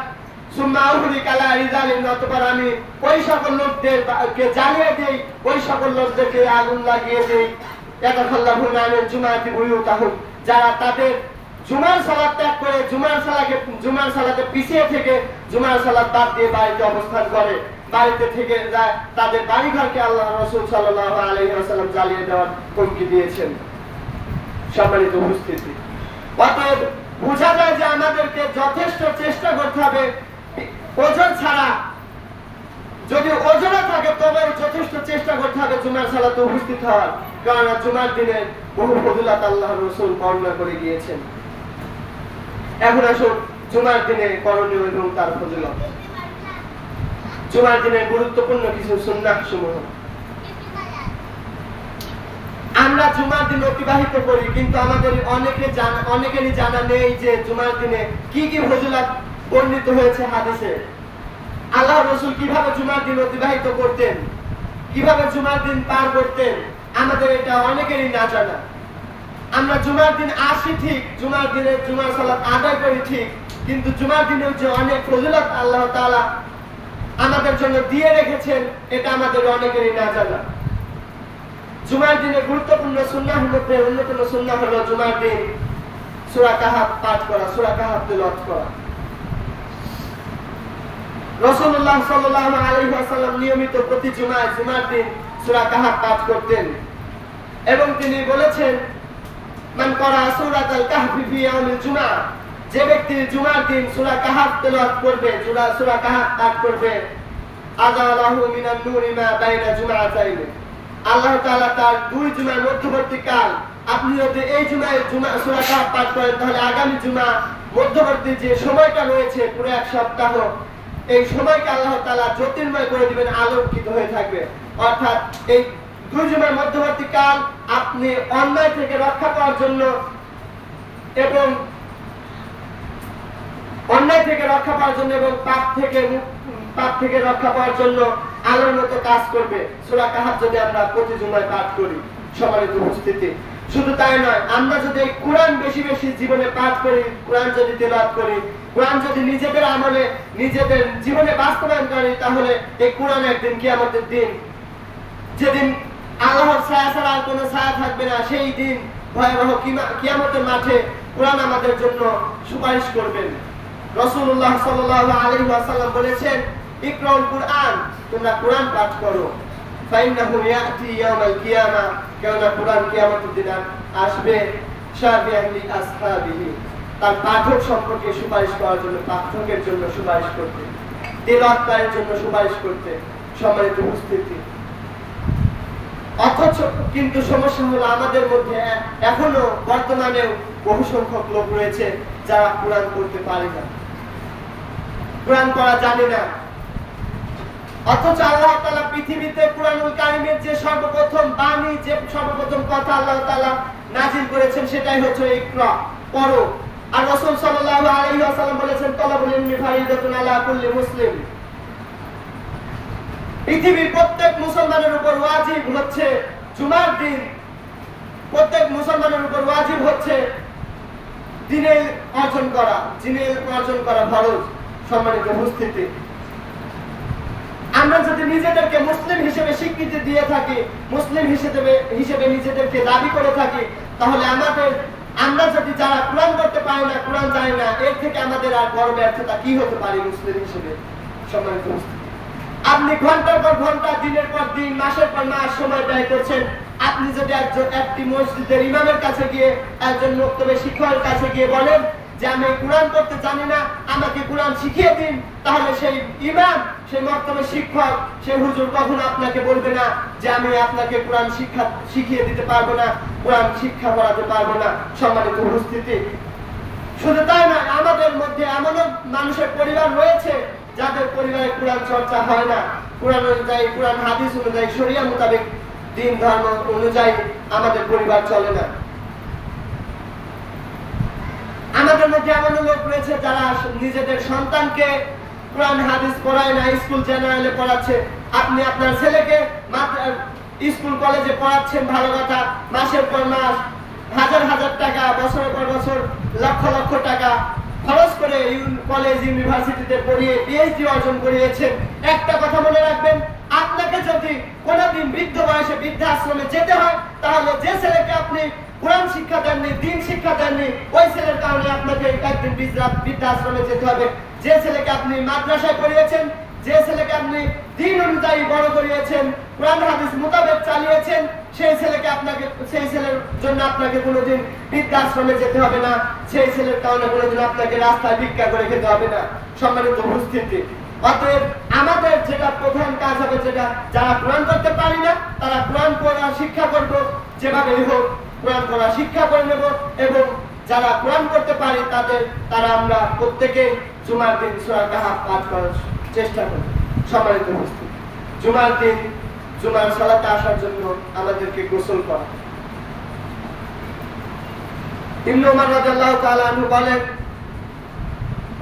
সুম্মা উহরিক আলা রিজালিন, অতঃপর আমি ওই সকল লোকদেরকে জ্বালিয়ে দেই, ওই সকল লোকদেরকে আগুন লাগিয়ে দেই, ইয়াতাখাল্লাফুনা আনিল জুমাআতি বুয়ুতাহুম, যারা তাদের জুমার সালাত ত্যাগ করে, জুমার সালাতে পিছিয়ে থেকে জুমার সালাত বাদ দিয়ে বাড়িতে অবস্থান করে, বাড়িতে থেকে যায়, তাদের বাড়িঘরকে আল্লাহ রাসূল সাল্লাল্লাহু আলাইহি ওয়াসাল্লাম জ্বালিয়ে দেওয়ার হুমকি দিয়েছেন। সম্মানিত উপস্থিতি, অতএব বোঝা যায় যে আমাদেরকে যথেষ্ট চেষ্টা করতে হবে, ওজন ছাড়া, যদি ওজনে থাকে তবে যথেষ্ট চেষ্টা করতে হবে জুমার সালাতে উপস্থিত হওয়ার, কারণ জুমার দিনে বহু ফজিলত আল্লাহর রাসূল বর্ণনা করে গিয়েছেন। এখন আসুন জুমার দিনে করণীয় এবং তার ফজিলত, জুমার দিনের গুরুত্বপূর্ণ কিছু সুন্নাহ সমূহ। আমরা জুমার দিন অতিবাহিত করি, কিন্তু আমাদের অনেকেরই জানা নেই যে জুমার দিনে কি কি ফজিলত বর্ণিত হয়েছে হাদিসে। আল্লাহ রাসূল কিভাবে জুমার দিন অতিবাহিত করতেন, কিভাবে জুমার দিন পার করতেন, আমাদের এটা অনেকেরই না জানা। আমরা জুমার দিন আসি ঠিক, জুমার দিনে জুমার সালাত আদায় করি ঠিক, কিন্তু জুমার দিনেও যে অনেক ফজিলত আল্লাহ তাআলা আমাদের জন্য দিয়ে রেখেছেন এটা আমাদের অনেকেরই না জানা। জুমার দিনে গুরুত্বপূর্ণ সুন্নাহর মধ্যে অন্যতম সুন্নাহ হলো জুমার দিন সূরা কাহাফ পাঠ করা, সূরা কাহাফ তেলাওয়াত করা। রাসূলুল্লাহ সাল্লাল্লাহু আলাইহি ওয়াসাল্লাম নিয়মিত প্রতি জুমার দিন সূরা কাহাফ পাঠ করতেন এবং তিনি বলেছেন, মান করা সূরাতুল কাহফি ফি ইয়াউমিল জুমআ, যে ব্যক্তি জুমার দিন সূরা কাহাফ তেলাওয়াত করবে, সূরা কাহাফ পাঠ করবে, আযালাহু মিনান নূরি মা বাইনা জুমআতাইন, আল্লাহ তাআলা তার দুই জুমার মধ্যবর্তী কাল, আপনি যদি এই জুমায় সূরা কাহাফ পাঠ করেন তাহলে আগামী জুমা মধ্যবর্তী যে সময়টা রয়েছে পুরো এক সপ্তাহ, এই সময়কে আল্লাহ তাআলা জ্যোতির্ময় করে দিবেন, আলোকিত হয়ে থাকবে। অর্থাৎ এই দুই জুমার মধ্যবর্তী কাল আপনি অন্যায় থেকে রক্ষা পাওয়ার জন্য এবং পাপ থেকে রক্ষা পাওয়ার জন্য আলোর মতো কাজ করবে সূরা কাহাফ যদি আমরা প্রতি জুমায় পাঠ করি। সম্মানিত উপস্থিতি, শুধু তাই নয়, আমরা যদি কোরআন বেশি বেশি জীবনে পাঠ করি, কোরআন যদি তেলাওয়াত করি, কোরআন যদি নিজেদের আমলে নিজেদের জীবনে বাস্তবায়ন করি, তাহলে এই কোরআন একদিন কিয়ামতের দিন, যেদিন আল্লাহর ছায়া ছাড়া আর কোনো ছায়া থাকবে না, সেই দিন ভয়াবহ কিয়ামতের মাঠে কোরআন আমাদের জন্য সুপারিশ করবেন। রাসূলুল্লাহ সাল্লাল্লাহু আলাইহি ওয়াসাল্লাম বলেছেন, ইকরাউল কুরআন, তোমরা কোরআন পাঠ করো, ফাইন্নাহু ইয়াতি ইয়াউমাল কিয়ামা, কেননা কোরআন কিয়ামতের দিন আসবে, শাফিআন লি আসহাবিহি, তার পাঠক সম্পর্কে সুপারিশ করার জন্য, পাঠকের জন্য সুপারিশ করতে, তেলাওয়াতকারীর জন্য সুপারিশ করতে। সম্মানিত উপস্থিতি, অথচ কিন্তু সমস্যা হলো আমাদের মধ্যে এখনো বর্তমানেও বহু সংখ্যক লোক রয়েছে যারা কোরআন পড়তে পারে না, কোরআন পড়া জানে না। অথচ আল্লাহ তাআলা পৃথিবীতে কুরআনুল কারীমের যে সর্বপ্রথম বাণী, যে সর্বপ্রথম কথা আল্লাহ তাআলা নাযিল করেছেন সেটাই হচ্ছে ইকরা, পড়ো। আর রাসূল সাল্লাল্লাহু আলাইহি ওয়াসাল্লাম বলেছেন, তালাবুল ইলমি ফারিদাতুন আলা কুল্লি মুসলিম, পৃথিবীর প্রত্যেক মুসলমানের উপর ওয়াজিব হচ্ছে জুমার দিন, প্রত্যেক মুসলমানের উপর ওয়াজিব হচ্ছে দ্বীনের অর্জন করা ফরজ। সম্মানিত উপস্থিতি, আমরা যদি নিজেদেরকে মুসলিম হিসেবে স্বীকৃতি দিয়ে থাকি, মুসলিম হিসেবে নিজেদেরকে দাবি করে থাকি, তাহলে আমরা যদি যারা কোরআন পড়তে পারি না, কোরআন জানি না, এর থেকে আমাদের আর বড় ব্যর্থতা কি হতে পারে মুসলিম হিসেবে। সম্মানিত উপস্থিতি, আপনি ঘন্টার পর ঘন্টা, দিনের পর দিন, মাসের পর মাস সময় ব্যয় করছেন, আপনি যদি একটি মসজিদের ইমামের কাছে গিয়ে, একজন মক্তবে শিক্ষকের কাছে গিয়ে বলেন যে আমি কোরআন পড়তে জানি না, আমাকে কোরআন শিখিয়ে দিন, তাহলে সেই ইমাম, সেই মক্তবে শিক্ষক, সেই হুজুর কখনো আপনাকে বলবে না যে আমি আপনাকে কোরআন শিখিয়ে দিতে পারবো না, কোরআন শিক্ষা করাতে পারবো না। সম্মানিত উপস্থিতি, শুধু তাই নয়, আমাদের মধ্যে এমনও মানুষের পরিবার রয়েছে যাদের পরিবারে কোরআন চর্চা হয় না, কোরআন অনুযায়ী, কোরআন হাদিস অনুযায়ী, শরিয়া মোতাবেক, দিন ধর্ম অনুযায়ী আমাদের পরিবার চলে না। আমাদের মধ্যে এমন লোক রয়েছে যারা নিজেদের সন্তানকে কোরআন হাদিস পড়ায় না, স্কুল জেনারেলে পড়াচ্ছে। আপনি আপনার ছেলেকে স্কুল কলেজে পড়াচ্ছেন, ভালো কথা, মাসের পর মাস হাজার হাজার টাকা, বছরের পর বছর লক্ষ লক্ষ টাকা খরচ করে কলেজ ইউনিভার্সিটিতে পড়িয়ে পিএইচডি অর্জন করিয়েছেন। একটা কথা মনে রাখবেন, আপনাকে যদি কোনোদিন বৃদ্ধ বয়সে বৃদ্ধাশ্রমে যেতে হয়, তাহলে যে ছেলেকে আপনি কোরআন শিক্ষা দেননি, দিন শিক্ষা দেননি, ওই ছেলের কারণে আপনাকে একদিন বৃদ্ধাশ্রমে যেতে হবে। যে ছেলেকে আপনি মাদ্রাসায় পড়িয়েছেন, যে ছেলেকে আপনি দিন অনুযায়ী বড় করিয়েছেন, কোরআন হাদিস মোতাবেক চালিয়েছেন, সেই ছেলের জন্য আপনাকে কোনোদিন বৃদ্ধাশ্রমে যেতে হবে না, সেই ছেলের কারণে কোনোদিন আপনাকে রাস্তায় ভিক্ষা করে খেতে হবে না। সম্মানিত উপস্থিতি, অতএব আমাদের যেটা প্রধান কাজ হবে, যেটা যারা কোরআন করতে পারি না তারা কোরআন পড়া শিক্ষা করবো, যেভাবেই হোক কোরআন পড়া শিক্ষা করে নেব, এবং যারা কোরআন করতে পারি তারা আমরা প্রত্যেকে জুমার দিন সূরা কাহাফ পাঠ করার চেষ্টা করি। সম্মানিত উপস্থিতি, জুমার দিন জুমার সালাতে আসার জন্য আমাদেরকে গোসল করা। ইবনে উমর রাদিয়াল্লাহু তাআলা আনহু বলেন,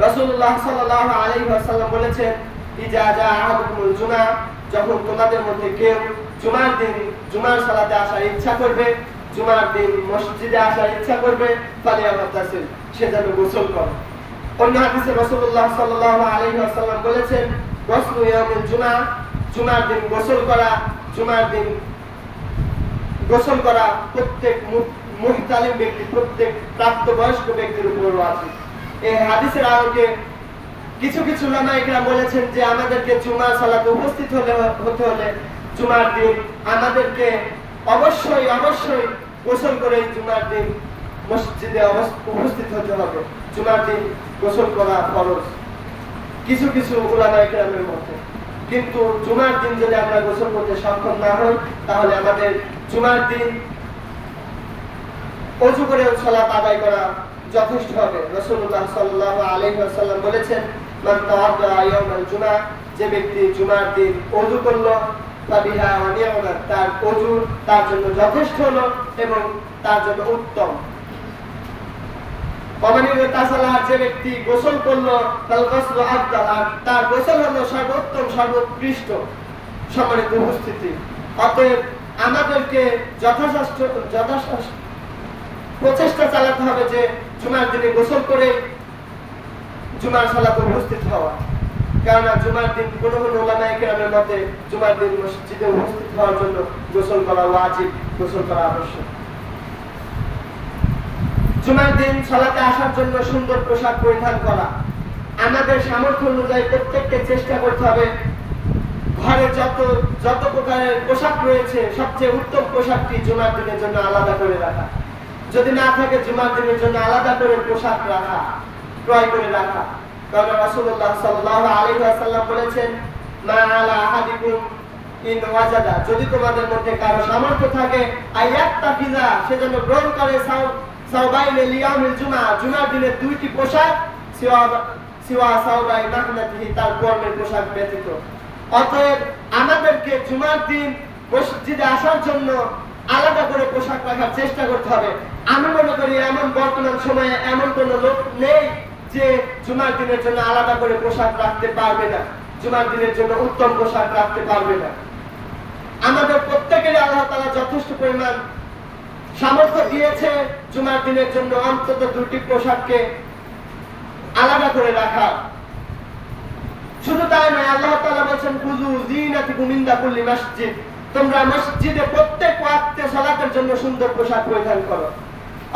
রাসূলুল্লাহ সাল্লাল্লাহু আলাইহি ওয়াসাল্লাম বলেছেন, ইজা জা আহাদুকুমুল জুমআ, যখন তোমাদের মধ্যে কেউ জুমার দিন জুমার সালাতে আসার ইচ্ছা করবে, জুমার দিন মসজিদে আসার ইচ্ছা করবে ফালিয়াগতাসিল, সে যেন গোসল করে। অন্য হাদিসে রাসূলুল্লাহ সাল্লাল্লাহু আলাইহি ওয়াসাল্লাম বলেছেন গোসলু ইয়াউমুল জুমআ, জুমার দিন গোসল করা, জুমার দিন গোসল করা প্রত্যেক মুহতালিম ব্যক্তি, প্রত্যেক প্রাপ্তবয়স্ক ব্যক্তির উপর ওয়াজিব। এই হাদিসের আলোকে কিছু কিছু উলামায়ে কেরাম বলেছেন যে আমাদেরকে জুমার সালাতে উপস্থিত হতে হলে জুমার দিন আমাদেরকে অবশ্যই গোসল করে জুমার দিন মসজিদে উপস্থিত হতে হবে। জুমার দিন গোসল করা ফরজ কিছু কিছু উলামায়ে কেরামের মতে। কিন্তু জুমার দিন যদি আমরা গোসল করতে সক্ষম না হই তাহলে আমাদের জুমার দিন ওযু করে সালাত আদায় করা যথেষ্ট হবে। রাসূলুল্লাহ সাল্লাল্লাহু আলাইহি ওয়াসাল্লাম বলেছেন মান তাওয়াদ্দা ইয়াউমাল জুমআ, যে ব্যক্তি জুমার দিন ওযু করলো ফাবিহা ওয়া নি'মাত, তার ওযু তার জন্য যথেষ্ট হলো এবং তার জন্য উত্তম। যে ব্যক্তি গোসল করলো তার গোসল আফদাল, তার গোসল হলো সর্বোত্তম সর্বোৎকৃষ্ট। সম্মানিত উপস্থিতি, অতএব আমাদেরকে যথাসাধ্য প্রচেষ্টা চালাতে হবে যে জুমার দিনে গোসল করে জুমার সালাতে উপস্থিত হওয়া। কেননা জুমার দিন কোন উলামায়ে কেরামের মতে জুমার দিন মসজিদে উপস্থিত হওয়ার জন্য গোসল করা ওয়াজিব, গোসল করা আবশ্যক। জুমার দিন সালাতে আসার জন্য সুন্দর পোশাক পরিধান করা। আমাদের সামর্থ্য অনুযায়ী প্রত্যেককে চেষ্টা করতে হবে ঘরে যত প্রকারের পোশাক রয়েছে সবচেয়ে উত্তম পোশাকটি জুমার দিনের জন্য আলাদা করে রাখা। যদি না থাকে জুমার দিনের জন্য আলাদা করে পোশাক রাখা, ক্রয় করে রাখা। কারণ রাসূলুল্লাহ সাল্লাল্লাহু আলাইহি ওয়াসাল্লাম বলেছেন মা আলা আহাদিকুম ইন ওয়াজাদা, যদি তোমাদের মধ্যে কারো সামর্থ্য থাকে আয়াত্তাফিজা, সে যেন গ্রহণ করে সাওবাইল লিয়াউমিল জুমআ, জুমার দিনে দুইটি পোশাক, সিওয়া সাওবাই নাহনাতিহি, তার কর্মের পোশাক ব্যতীত। অতএব আমাদেরকে জুমার দিন মসজিদে আসার জন্য আলাদা করে পোশাক রাখার চেষ্টা করতে হবে। আমি মনে করি এমন বর্তমান সময়ে এমন কোন লোক নেই যে জুমার দিনের জন্য আলাদা করে পোশাক রাখতে পারবে না, জুমার দিনের জন্য উত্তম পোশাক রাখতে পারবে না। আমাদের প্রত্যেকেরই আল্লাহ তাআলা যথেষ্ট পরিমাণ সামর্থ্য দিয়েছে জুমার দিনের জন্য অন্তত দুটি পোশাককে আলাদা করে রাখা। শুধু তাই নয়, আল্লাহ তাআলা বলেছেন খুযু যিনাতাকুম ইনদা কুল্লি মসজিদ, তোমরা মসজিদে প্রত্যেক ওয়াক্তে সালাতের জন্য সুন্দর পোশাক পরিধান করো।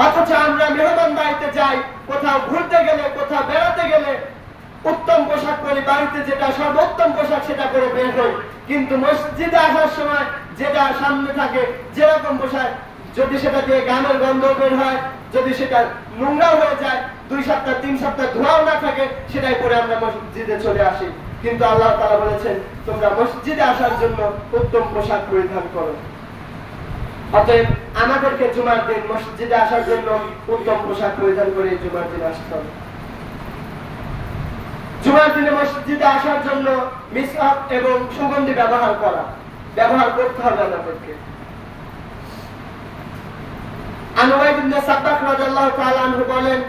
অথচ আমরা মেহমান বাড়িতে যাই, কোথাও ঘুরতে গেলে, কোথাও বেড়াতে গেলে উত্তম পোশাক পরি, বাড়িতে যেটা সর্বোত্তম পোশাক সেটা পরে বের হই। কিন্তু মসজিদে আসার সময় যেটা সামনে থাকে যেরকম পোশাক, যদি সেটা দিয়ে গামের গন্ধ বের হয়, যদি সেটা নোংরা হয়ে যায়, 2 সপ্তাহ 3 সপ্তাহ ধোঁয়াও না থাকে, সেটাই পরে আমরা মসজিদে চলে আসি। কিন্তু আল্লাহ তাআলা বলেছেন তোমরা মসজিদে আসার জন্য উত্তম পোশাক পরিধান করো। অতএব আমাদেরকে জুমার দিন মসজিদে আসার জন্য উত্তম পোশাক পরিধান করে জুমার দিন আসতে হবে। জুমার দিনে মসজিদে আসার জন্য মিসওয়াক এবং সুগন্ধি ব্যবহার করতে হবে আমাদেরকে। আনওয়াইদ ইবনে সাব্বাক রাদিয়াল্লাহু তাআলা আনহু বলেন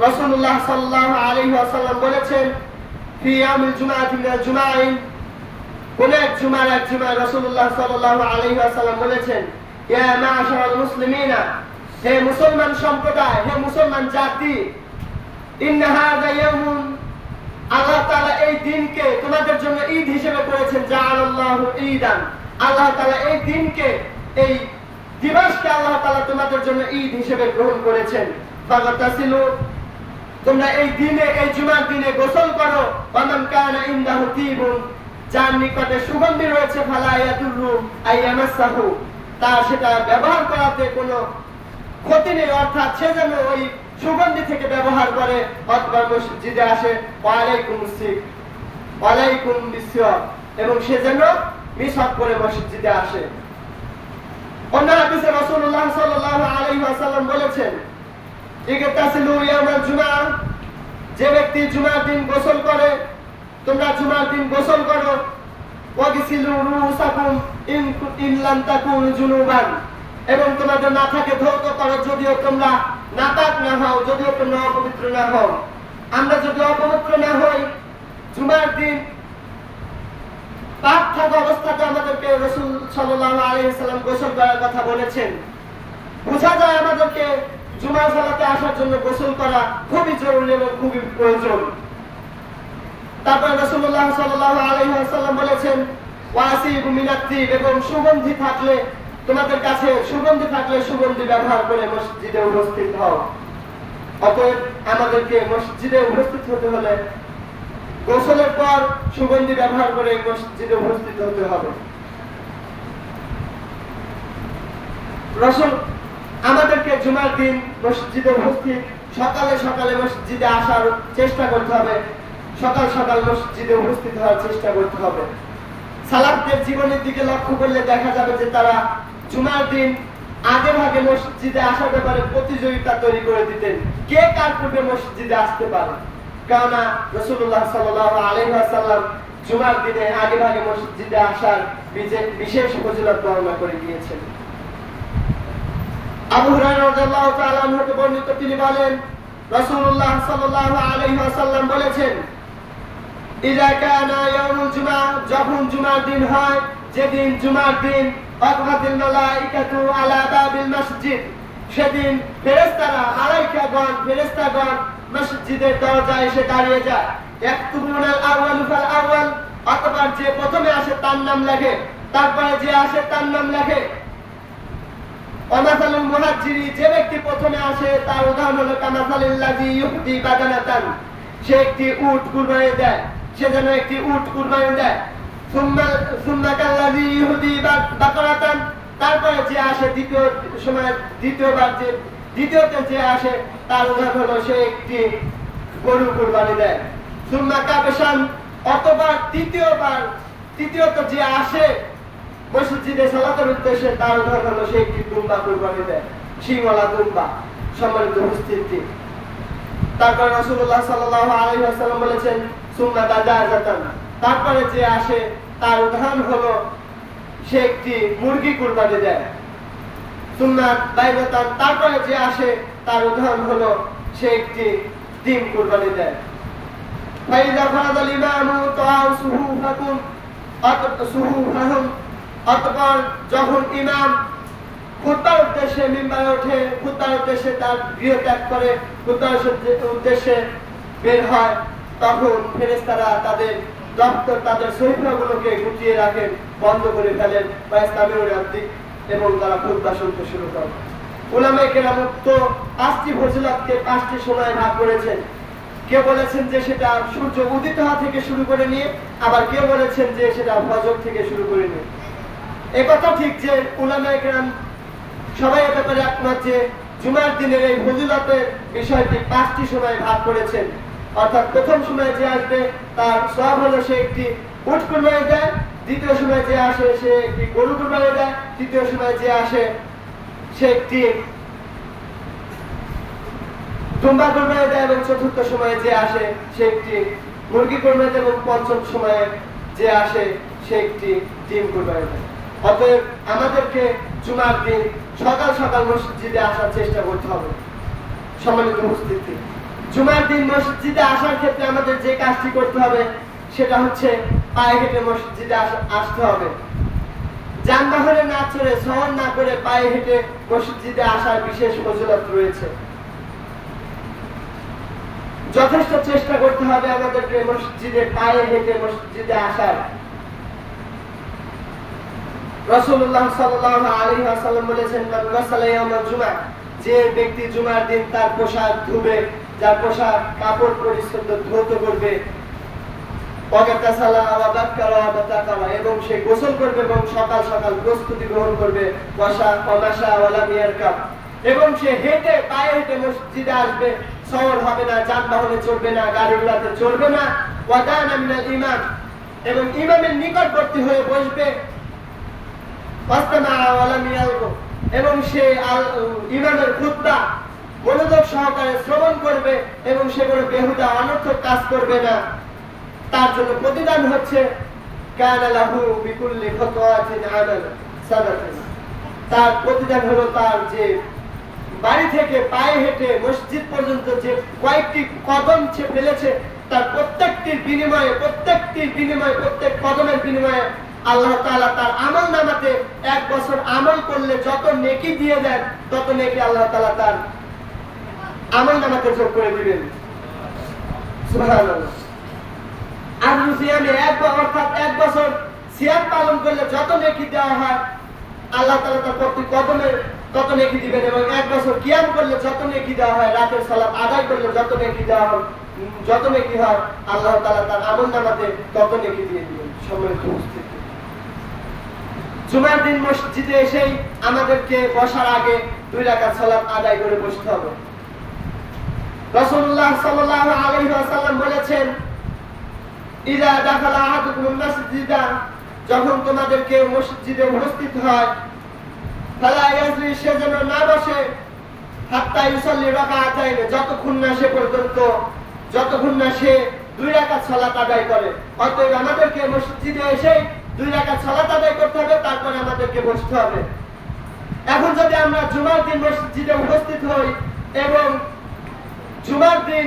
রাসূলুল্লাহ সাল্লাল্লাহু আলাইহি ওয়াসাল্লাম বলেছেন ফি ইয়াউমিল জুমআতি মিনাল জুমআইন, কোন এক জুমার রাসূলুল্লাহ সাল্লাল্লাহু আলাইহি ওয়াসাল্লাম বলেছেন ইয়া মা'শারাল মুসলিমিনা, হে মুসলমান সম্প্রদায়, হে মুসলমান জাতি, ইন্না হাযা ইয়াউমুন, আল্লাহ তাআলা এই দিনকে তোমাদের জন্য ঈদ হিসেবে করেছেন, জাআলাল্লাহু ঈদান, আল্লাহ তাআলা এই দিনকে, এই দিবসকে আল্লাহ তাআলা তোমাদের জন্য ঈদ হিসেবে গ্রহণ করেছেন। ফাগাতাসিলু, তোমরা এই দিনে, এই জুমার দিনে গোসল করো। ওয়ামান কানা ইনদাহু তিবুন, যার নিকটে সুগন্ধি রয়েছে, ফালা ইয়াদুরু আইয়ামাসাহু, তার সেটা ব্যবহার করাতে কোনো ক্ষতি নেই, অর্থাৎ সে যেন ওই সুগন্ধি থেকে ব্যবহার করে অথবা মসজিদে আসে ওয়ালাইকুম বিসওয়াক, এবং সে যেন মিসওয়াক করে মসজিদে আসে। অন্য হাদিসে রাসূলুল্লাহ সাল্লাল্লাহু আলাইহি ওয়াসাল্লাম বলেছেন ইগতাসিলু ইয়াউমাল জুমআ, যে ব্যক্তি জুমার দিন গোসল করে, তোমরা জুমার দিন গোসল করো। ওয়াগসিলু রুসাকুম ইন লাম তাকুনু জুনুবান, এবং তোমাদের মাথাকে ধৌত করো যদিও তোমরা নাপাক না হও, যদিও তোমরা অপবিত্র না হও। আমরা যদি অপবিত্র না হই, জুমার দিন পাক থাকা অবস্থাতে আমাদেরকে রাসূল সাল্লাল্লাহু আলাইহি ওয়াসাল্লাম গোসল করার কথা বলেছেন। বোঝা যায় আমাদেরকে জুমার সালাতে আসার জন্য গোসল করা খুবই জরুরি এবং খুবই প্রয়োজন। তারপর রাসূলুল্লাহ সাল্লাল্লাহু আলাইহি ওয়াসাল্লাম বলেছেন, ওয়াসিবু মিনাত তিব, এবং সুগন্ধি থাকলে, তোমাদের কাছে সুগন্ধি থাকলে সুগন্ধি ব্যবহার করে মসজিদে উপস্থিত হও। অতএব আমাদেরকে মসজিদে উপস্থিত হতে হলে গোসলের পর সুগন্ধি ব্যবহার করে মসজিদে উপস্থিত হতে হবে। রাসূল আমাদেরকে জুমার দিন মসজিদে উপস্থিত সকালে সকালে মসজিদে আসার চেষ্টা করতে হবে, সকাল সকাল মসজিদে উপস্থিত হওয়ার চেষ্টা করতে হবে। সালাফদের জীবনের দিকে লক্ষ্য করলে দেখা যাবে যে তারা জুমার দিন আগে ভাগে মসজিদে আসার ব্যাপারে প্রতিযোগিতা তৈরি করে দিতেন, কে কার পূর্বে মসজিদে আসতে পারে। কেননা রাসূলুল্লাহ সাল্লাল্লাহু আলাইহি ওয়াসাল্লাম জুমার দিনে আগে ভাগে মসজিদে আসার বিশেষ ফজিলত বর্ণনা করে দিয়েছেন। আবু হুরায়রা রাদিয়াল্লাহু তাআলা আনহু থেকে বর্ণিত, তিনি বলেন, রাসূলুল্লাহ সাল্লাল্লাহু আলাইহি ওয়াসাল্লাম বলেছেন, ইযা কানা ইয়াউমুল জুমআ, যখন জুমার দিন হয়, যেদিন জুমার দিন, আকাবাতিল মালাইকাতু আলা বাবিল মসজিদ, সেদিন ফেরেশতারা, মালাইকাগণ, ফেরেশতাগণ মসজিদের দরজায় এসে দাঁড়িয়ে যায়। ইয়াকতুবুনাল আউয়ালু ফাল আউয়াল, অথবা যে প্রথমে আসে তার নাম লেখে, তারপরে যে আসে তার নাম লেখে। ওয়ামাসালুল মুহাজ্জিরি, যে ব্যক্তি প্রথমে আসে তার উদাহরণ হলো কামাসালিল্লাযী ইউহদি বাদানাতান, সে একটি উট কুরবানি দেয়, সে যেন একটি উট কুরবানি দেয়। সুম্মা কাল্লাযী ইউহদি বাকরাতান, তারপরে যে আসে দ্বিতীয়তে যে আসে তার উদাহরণ হলো সে একটি গরু কুরবানি দেয়। সুম্মা কাবশান, অথবা তৃতীয়ত যে আসে মসজিদে সালাতের উদ্দেশ্যে, তার উদাহরণ হলো সে একটি দুম্বা কুরবানি দেয়, সিংওয়ালা দুম্বা। সম্মানিত উপস্থিতি, তারপরে রাসূলুল্লাহ সাল্লাল্লাহু আলাইহি ওয়াসাল্লাম বলেছেন, সুম্মা দাজাজাতান, তারপরে যে আসে তার উদাহরণ হলো সে একটি মুরগি কুরবানি দেয়। সুম্মা বাইদাতান, তারপরে যে আসে তার উদাহরণ হলো সে একটি ডিম কুরবানি দেয়। ফাইযা ফারাদাল ইমামু তাআউ সুহুফাহুম, অতঃপর যখন ইমাম খুতবার উদ্দেশ্যে মিম্বারে ওঠে, খুতবার উদ্দেশ্যে তার গৃহ ত্যাগ করে খুতবার উদ্দেশ্যে বের হয়, তখন ফেরেশতারা তাদের দপ্তর, তাদের সহিফাগুলোকে গুটিয়ে রাখেন, বন্ধ করে ফেলেন, এবং তারা খুতবা শুনতে শুরু করেন। উলামায়ে কেরাম তো 5টি ফজিলতকে 5টি সময়ে ভাগ করেছেন। কেউ বলেছেন যে সেটা সূর্য উদিত হওয়া থেকে শুরু করে নিয়ে, আবার কেউ বলেছেন যে সেটা ফজর থেকে শুরু করে নিয়ে। একথা ঠিক যে উলামায়ে কেরাম সবাই এ ব্যাপারে একমত যে জুমার দিনের এই ফজিলতের বিষয়টি 5টি সময়ে ভাগ করেছেন। অর্থাৎ প্রথম সময় যে আসবে তার সওয়াব হলো সে একটি উট কুরবানি দেয়, দ্বিতীয় সময় যে আসে সে একটি গরু কুরবানি দেয়, তৃতীয় সময় যে আসে সে একটি দুম্বা কুরবানি দেয়, এবং চতুর্থ সময়ে যে আসে সে একটি মুরগি কুরবানি দেয়, এবং পঞ্চম সময়ে যে আসে সে একটি ডিম কুরবানি দেয়। অতএব আমাদেরকে জুমার দিন সকাল সকাল মসজিদে আসার চেষ্টা করতে হবে। সম্মানিত উপস্থিতি, জুমার দিন মসজিদে আসার ক্ষেত্রে আমাদের যে কাজটি করতে হবে সেটা হচ্ছে পায়ে হেঁটে মসজিদে আসতে হবে। যানবাহনে না চড়ে, শহর না করে পায়ে হেঁটে মসজিদে আসার বিশেষ ফজিলত রয়েছে। যথেষ্ট চেষ্টা করতে হবে আমাদেরকে মসজিদে পায়ে হেঁটে মসজিদে আসার। রাসূলুল্লাহ সাল্লাল্লাহু আলাইহি ওয়াসাল্লাম বলেছেন, মান গাসালা ইয়াউমাল জুমআ, যে ব্যক্তি জুমার দিন তার পোশাক ধুবে, যার পোশাক কাপড় পরিচ্ছন্ন ধৌত করবে, ওয়াগাতাসালা ওয়া বাক্কারা ওয়া বাতাকারা, এবং সে গোসল করবে এবং সকাল সকাল প্রস্তুতি গ্রহণ করবে, ওয়াশা ওয়ালা মিয়ারকাব, এবং সে হেঁটে পায়ে হেঁটে মসজিদে আসবে, শহর হবে না, যানবাহনে চড়বে না, গাড়িগুলোতে চড়বে না। ওয়াদানা মিনাল ইমাম, এবং ইমামের নিকটবর্তী হয়ে বসবে, এবং সে ইমামের খুতবা মনোযোগ সহকারে শ্রবণ করবে, এবং সে কোনো বেহুদা অনর্থক কাজ করবে না। তার জন্য প্রতিদান হচ্ছে কানা লাহু বিকুল্লি খাতওয়াতিন আমাল সাদাকাহ, তার প্রতিদান হলো তার যে বাড়ি থেকে পায়ে হেঁটে মসজিদ পর্যন্ত যে কয়েকটি কদম সে ফেলেছে, তার প্রত্যেক কদমের বিনিময়ে আল্লাহ তাআলা তার আমল নামাতে 1 বছর আমল করলে যত নেকি দিয়ে দেন তত নেকি আল্লাহ তাআলা তার আমল নামাতে যোগ করে দিবেন। সুবহানাল্লাহ। আর সিয়ামে অর্থাৎ 1 বছর সিয়াম পালন করলে যত নেকি দেওয়া হয় আল্লাহ তাআলা তার প্রতি কদমে তত নেকি দিবেন, এবং 1 বছর কিয়াম করলে যত নেকি দেওয়া হয়, রাতের সালাত আদায় করলে যত নেকি দেওয়া হয়, যত নেকি হয় আল্লাহ তাআলা তার আমল নামাতে তত নেকি দিয়ে দিবেন। সম্মানিত উপস্থিতি, জুমার দিন মসজিদে এসেই আমাদেরকে বসার আগে 2 রাকাত সালাত আদায় করে বসতে হবে। রাসূলুল্লাহ সাল্লাল্লাহু আলাইহি ওয়াসাল্লাম বলেছেন, ইযা দাখালা আহাদুকুমুল মাসজিদা, যখন তোমাদের কেউ মসজিদে উপস্থিত হয়, ফালা ইয়াজলিস, সে যেন না বসে, হাত্তা ইউসাল্লি রাকাতাইন, যতক্ষণ না সে 2 রাকাত সালাত আদায় করে। অতএব আমাদেরকে মসজিদে এসে 2 রাকাত সালাত আদায় করতে হবে, তারপরে আমাদেরকে বসতে হবে। এখন যদি আমরা জুমার দিন মসজিদে উপস্থিত হই এবং জুমার দিন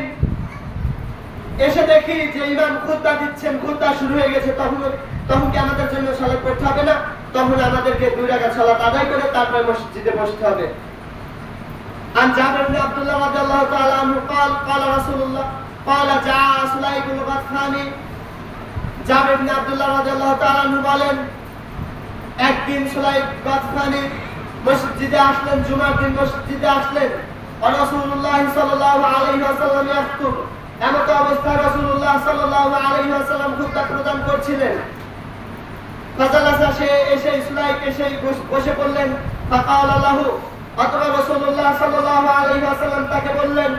এসে দেখি যে ইমাম খুতবা দিচ্ছেন, খুতবা শুরু হয়ে গেছে, তখন কি আমাদের জন্য সালাত পড়তে হবে না? তখন আমাদেরকে 2 রাকাত সালাত আদায় করে তারপরে মসজিদে বসতে হবে। عن جابر بن عبد الله رضي الله تعالى عنه قال قال رسول الله قال جاء سليك الغطفاني, জাবের ইবনে আব্দুল্লাহ রাদিয়াল্লাহু তাআলা আনহু বলেন, একদিন সুলাইক গতফানি মসজিদে আসলেন, জুমার দিন মসজিদে আসলেন। রাসূলুল্লাহ সাল্লাল্লাহু আলাইহি ওয়াসাল্লাম ইয়াখতুব, এমত অবস্থায় রাসূলুল্লাহ সাল্লাল্লাহু আলাইহি ওয়াসাল্লাম খুতবা প্রদান করছিলেন। ফাজালাসা, সে এসে সুলাইক এসে বসে পড়লেন। ফাকালা লাহু, অথবা রাসূলুল্লাহ সাল্লাল্লাহু আলাইহি ওয়াসাল্লাম তাকে বললেন,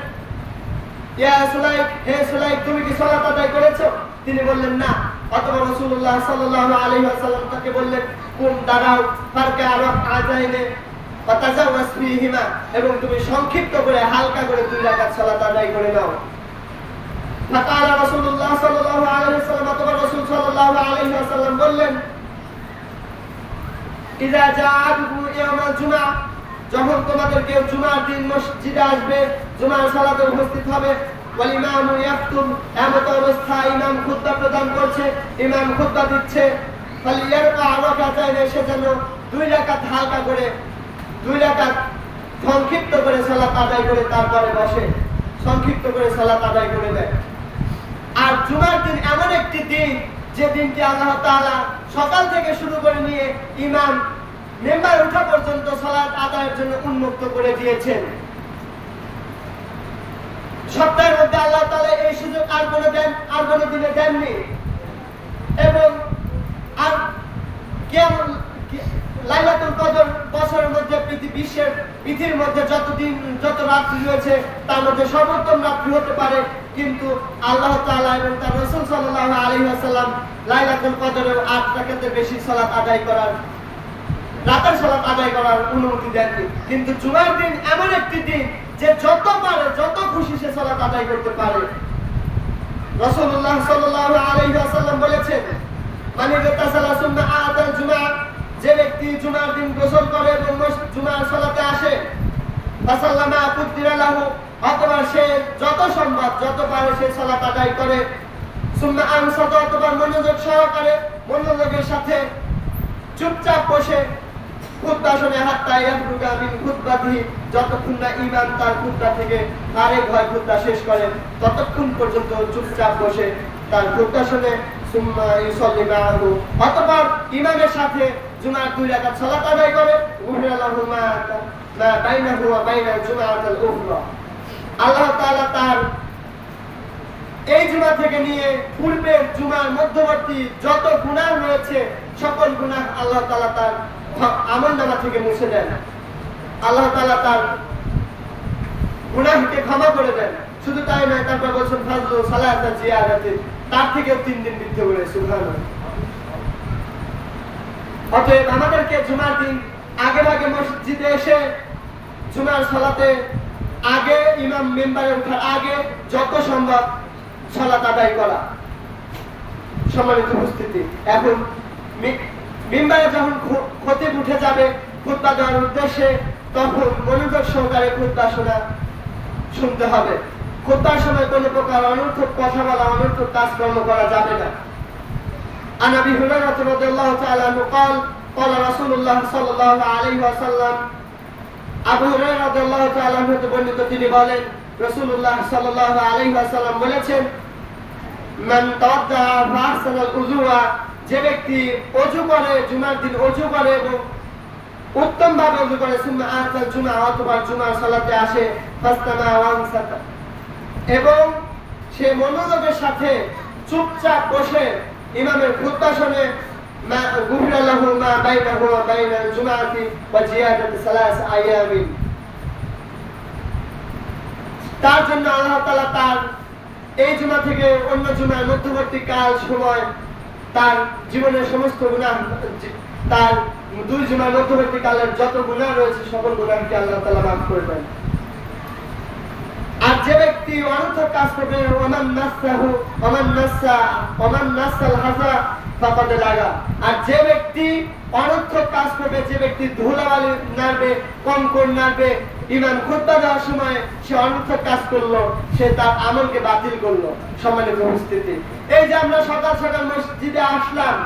ইয়া সুলাইক, হে সুলাইক, তুমি কি সালাত আদায় করেছো? তিনি বললেন না। অথবা রাসূলুল্লাহ সাল্লাল্লাহু আলাইহি ওয়াসাল্লাম তাকে বললেন, কুম, দাঁড়াও, ফারকা রাকাতাইনে ফাতাজাওয়াজ ফীহিমা, এবং তুমি সংক্ষিপ্ত করে হালকা করে 2 রাকাত সালাত আদায় করে নাও। ফাকালা রাসূলুল্লাহ সাল্লাল্লাহু আলাইহি ওয়াসাল্লাম, অথবা রাসূল সাল্লাল্লাহু আলাইহি ওয়াসাল্লাম বললেন, ইযা জাআকুম ইয়াউমাল জুমআ, যখন তোমাদের কেউ জুমার দিন মসজিদে আসবে, জুমার সালাতে উপস্থিত হবে, ওয়াল ইমামু ইয়াখতুব, এমত অবস্থায় ইমাম খুতবা প্রদান করছে, ইমাম খুতবা দিচ্ছে, ফালিয়ারকা রাকাতাইন, সে যেন 2 রাকাত হালকা করে 2 রাকাত সংক্ষিপ্ত করে সালাত আদায় করে তারপরে বসে, সংক্ষিপ্ত করে সালাত আদায় করে দেয়। আর জুমার দিন এমন একটি দিন যে দিনটি আল্লাহ তাআলা সকাল থেকে শুরু করে নিয়ে ইমাম মেম্বার ওঠা পর্যন্ত সালাত আদায়ের জন্য উন্মুক্ত করে দিয়েছেন। সপ্তাহের মধ্যে আল্লাহ তাআলা এই সুযোগ আর কোনো দিনে দেননি। এবং আর লাইলাতুল কদর বছরের মধ্যে পৃথিবীর মধ্যে যত রাত্রি রয়েছে তার মধ্যে সর্বোত্তম রাত্রি হতে পারে, কিন্তু আল্লাহ তাআলা এবং তার রাসূল সাল্লাল্লাহু আলাইহি ওয়াসাল্লাম লাইলাতুল কদরের 8 রাকাতের বেশি সালাত আদায় করার, রাতের সালাত আদায় করার অনুমতি দেননি। কিন্তু জুমার দিন এমন একটি দিন যে যত পারে, যত খুশি সে সালাত আদায় করতে পারে। রাসূলুল্লাহ সাল্লাল্লাহু আলাইহি ওয়াসাল্লাম বলেছেন, মানে ইগতাসালা সুন্নাহ আদাল জুমআ, যে ব্যক্তি জুমার দিন গোসল করে এবং জুমার সালাতে আসে, ফাসাল্লামা কুদ্দিরা লাহু, অথবা সে যত সম্ভব যত পারে সে সালাত আদায় করে, সুন্নাহ আনসাত, অথবা মনোযোগ সহকারে মনোযোগের সাথে চুপচাপ বসে খুতবা শুনে, হাত্তা ইয়াফরুগা মিন খুতবাতিহি, যতক্ষণ না ইমাম তার খুতবা থেকে আরেক হয় খুতবা শেষ করে ততক্ষণ পর্যন্ত চুপচাপ বসে তার খুতবা শুনে, সুম্মা ইউসাল্লি মাআহু, অথবা ইমামের সাথে জুমার 2 রাকাত সালাত আদায় করে, গুফিরা লাহু মা বাইনাহু ওয়া বাইনাল জুমআতিল উখরা, আল্লাহ তাআলা তার এই জুমা থেকে নিয়ে পূর্বের জুমার মধ্যবর্তী যত গুনাহ রয়েছে সকল গুনাহ আল্লাহ তাআলা তার আমলনামা থেকে মুছে দেন। আল্লাহ তাআলা তার গুনাহকে ক্ষমা করে দেন। শুধু তাই নয়, তারপর বলছেন ফাজলু সালাতা জিয়ারাতিন, তার থেকেও 3 দিন বৃদ্ধি করে। সুবহানাল্লাহ। অতএব আমাদেরকে জুমার দিন আগে মসজিদে এসে জুমার সালাতে আগে, ইমাম মেম্বারে ওঠার আগে যত সম্ভব সালাত আদায় করা। সম্মানিত উপস্থিতি, এখন মেম্বারে যখন খতিব উঠে যাবে খুতবা দেওয়ার উদ্দেশ্যে, তখন মনোযোগ সহকারে খুতবা শুনতে হবে। খুতবার সময় কোনো প্রকার অনর্থক কথা বলা, অনর্থক কাজকর্ম করা যাবে না। عن ابي هريره رضي الله تعالى عنه قال قال رسول الله صلى الله عليه وسلم আবু হুরায়রা রাদিয়াল্লাহু তাআলা আনহু হতে বর্ণিত, তিনি বলেন রাসূলুল্লাহ সাল্লাল্লাহু আলাইহি ওয়াসাল্লাম বলেছেন, মান তাওয়াদ্দা ফাহসানাল উযুয়া, যে ব্যক্তি ওযু করে, জুমার দিন ওযু করে এবং উত্তম ভাবে ওযু করে, সুম্মা আতাল জুমআ, অথবা জুমার সালাতে আসে, ফাস্তামা ওয়ানসাতা, এবং সে মনোযোগের সাথে চুপচাপ বসে ইমামের খুতবা শুনে, মা গুফিরা লাহু মা বাইনাহু ওয়া বাইনাল জুমআতি ওয়া জিয়াদাতু সালাস আইয়ামিন, তার জন্য আল্লাহ তাআলা তার এই জুমা থেকে অন্য জুমার মধ্যবর্তী কাল সময় তার জীবনের সমস্ত গুনাহ, তার দুই জুমার মধ্যবর্তী কালের যত গুনাহ রয়েছে সকল গুনাহকে আল্লাহ তাআলা মাফ করে দেন। আর যে ব্যক্তি অনর্থক কাজ করবে, ওমান নাসাল হাসা ফাকাদ লাগা, আর যে ব্যক্তি অনর্থক কাজ করবে, যে ব্যক্তি ধুলাবালি নাড়বে, কঙ্কর নাড়বে, ইমাম খুতবা দেওয়ার সময় সে অনর্থক কাজ করলো, সে তার আমলকে বাতিল করলো। সম্মানিত উপস্থিতি, এই যে আমরা সকাল সকাল মসজিদে আসলাম,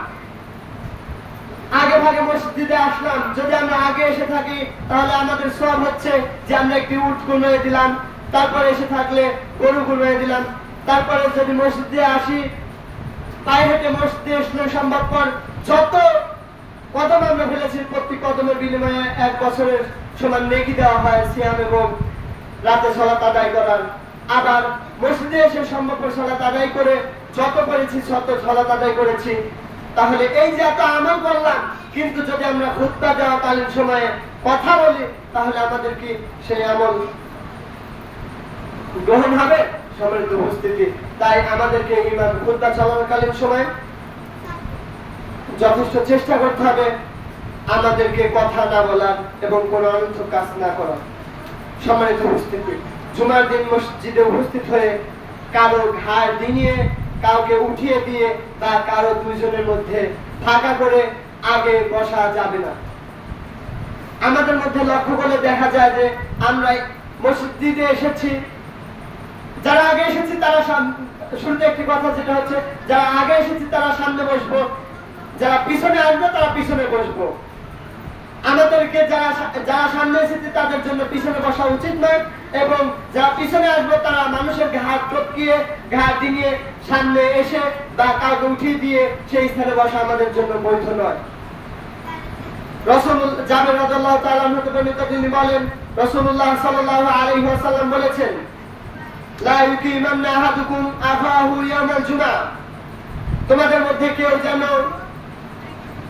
আগে ভাগে মসজিদে আসলাম, যদি আমরা আগে এসে থাকি তাহলে আমাদের সওয়াব হচ্ছে যে আমরা একটি উট গুনিয়ে দিলাম, তারপরে এসে থাকলে গরু গুনিয়ে দিলাম, তারপরে যদি মসজিদে আসি, পায়ে হেঁটে মসজিদে আসলে সম্ভবপর যত কদম আমরা ফেলেছি, প্রতি কদমের বিনিময়ে 1 বছরের সমান নেকি দেওয়া হয় সিয়াম এবং রাতে সালাত আদায় করার। আবার মসজিদে এসে সম্ভবপর সালাত আদায় করে যত করেছি তত সালাত আদায় করেছি। তাহলে এই যে এত আমল করলাম, কিন্তু যদি আমরা খুতবা দেওয়াকালীন সময়ে কথা বলি তাহলে আমাদের কি সেই আমল গ্রহণ হবে? সম্মানিত উপস্থিতি, তাই আমাদেরকে ইমাম খুতবা চলাকালীন সময় যথেষ্ট চেষ্টা করতে হবে আমাদেরকে কথা না বলার এবং কোনো অনর্থক কাজ না করার। সম্মানিত উপস্থিতি, জুমার দিন মসজিদে উপস্থিত হয়ে কারো ঘাড় ডিঙিয়ে, কাউকে উঠিয়ে দিয়ে বা কারো দুইজনের মধ্যে ফাঁকা করে আগে বসা যাবে না। আমাদের মধ্যে লক্ষ্য করে দেখা যায় যে আমরা মসজিদে এসেছি, যারা আগে এসেছি তারা শুরুতে একটি কথা যেটা হচ্ছে, যারা আগে এসেছি তারা সামনে বসবো, যারা পিছনে আসবে তারা পিছনে বসবো। আমাদেরকে যারা সামনে এসেছে তাদের জন্য পিছনে বসা উচিত নয়, এবং যারা পিছনে আসবে তারা মানুষের ঘাট টপকিয়ে, ঘাট ডিঙিয়ে সামনে এসে বা কাউকে উঠিয়ে দিয়ে সেই স্থানে বসা আমাদের জন্য বৈধ নয়। রাসূলুল্লাহ জাবের রাদিয়াল্লাহু তাআলা আনহু থেকে বর্ণিত, তিনি বলেন রাসূলুল্লাহ সাল্লাল্লাহু আলাইহি ওয়াসাল্লাম বলেছেন, লা ইউকিমান্না আহাদুকুম আফাহু ইয়াউমাল জুমআহ, তোমাদের মধ্যে কেউ যেন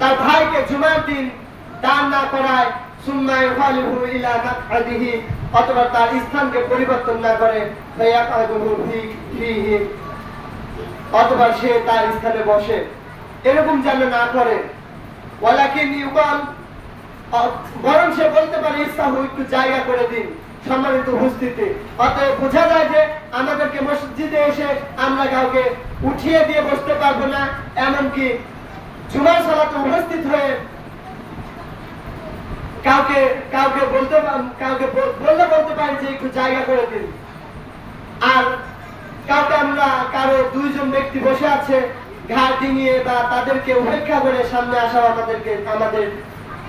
তার ভাইকে জুমার দিন দান না করায়, সুম্মা ইউখালিফু ইলা মাকআদিহি, অথবা তার স্থানকে পরিবর্তন না করে, ফায়াকাদুহু ফিহি, অথবা সে তার স্থানে বসে, এরকম যেন না করে। ওয়ালাকিন ইউকাল, বরং সে বলতে পারে ইসসাহু, একটু জায়গা করে দিন। সম্মানিত উপস্থিতি, অতএব বোঝা যায় যে আমাদেরকে মসজিদে এসে আমরা কাউকে উঠিয়ে দিয়ে বসতে পারবো না, এমনকি জুমার সালাতে উপস্থিত হয়ে কাউকে বলতে পারি যে একটু জায়গা করে দিন। আর কাউকে আমরা কারো দুইজন ব্যক্তি বসে আছে ঘাড় ডিঙিয়ে বা তাদেরকে উপেক্ষা করে সামনে আসা আমাদের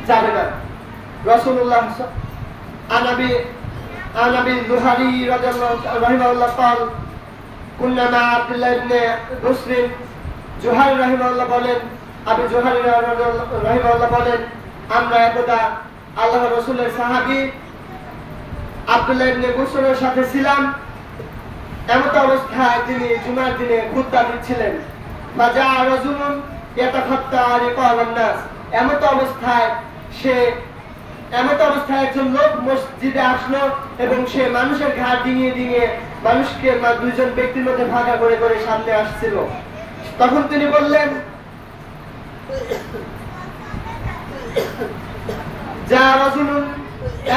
যাবে না। রাসূলুল্লাহ আনাবি জুহারি রাহিমাহুল্লাহ قال كنا مع عبد الله بن مسلم, জুহারি রাহিমাহুল্লাহ বলেন, আবু জুহারি রাহিমাহুল্লাহ বলেন, আমরা একদা আল্লাহর রাসূলের সাহাবী আব্দুল্লাহ ইবনে মুসলিমের সাথে ছিলাম। এমত অবস্থায় তিনি জুমার দিনে খুতবা দিচ্ছিলেন। ফাজা রাজুলুন ইয়াতাখাত্তা রিকাবান নাস, এমত অবস্থায় একজন লোক মসজিদে আসলো এবং সে মানুষের ঘাড় ডিঙিয়ে ডিঙিয়ে মানুষকে দুইজন ব্যক্তির মধ্যে ভাগা করে করে সামনে আসছিল। তখন তিনি বললেন,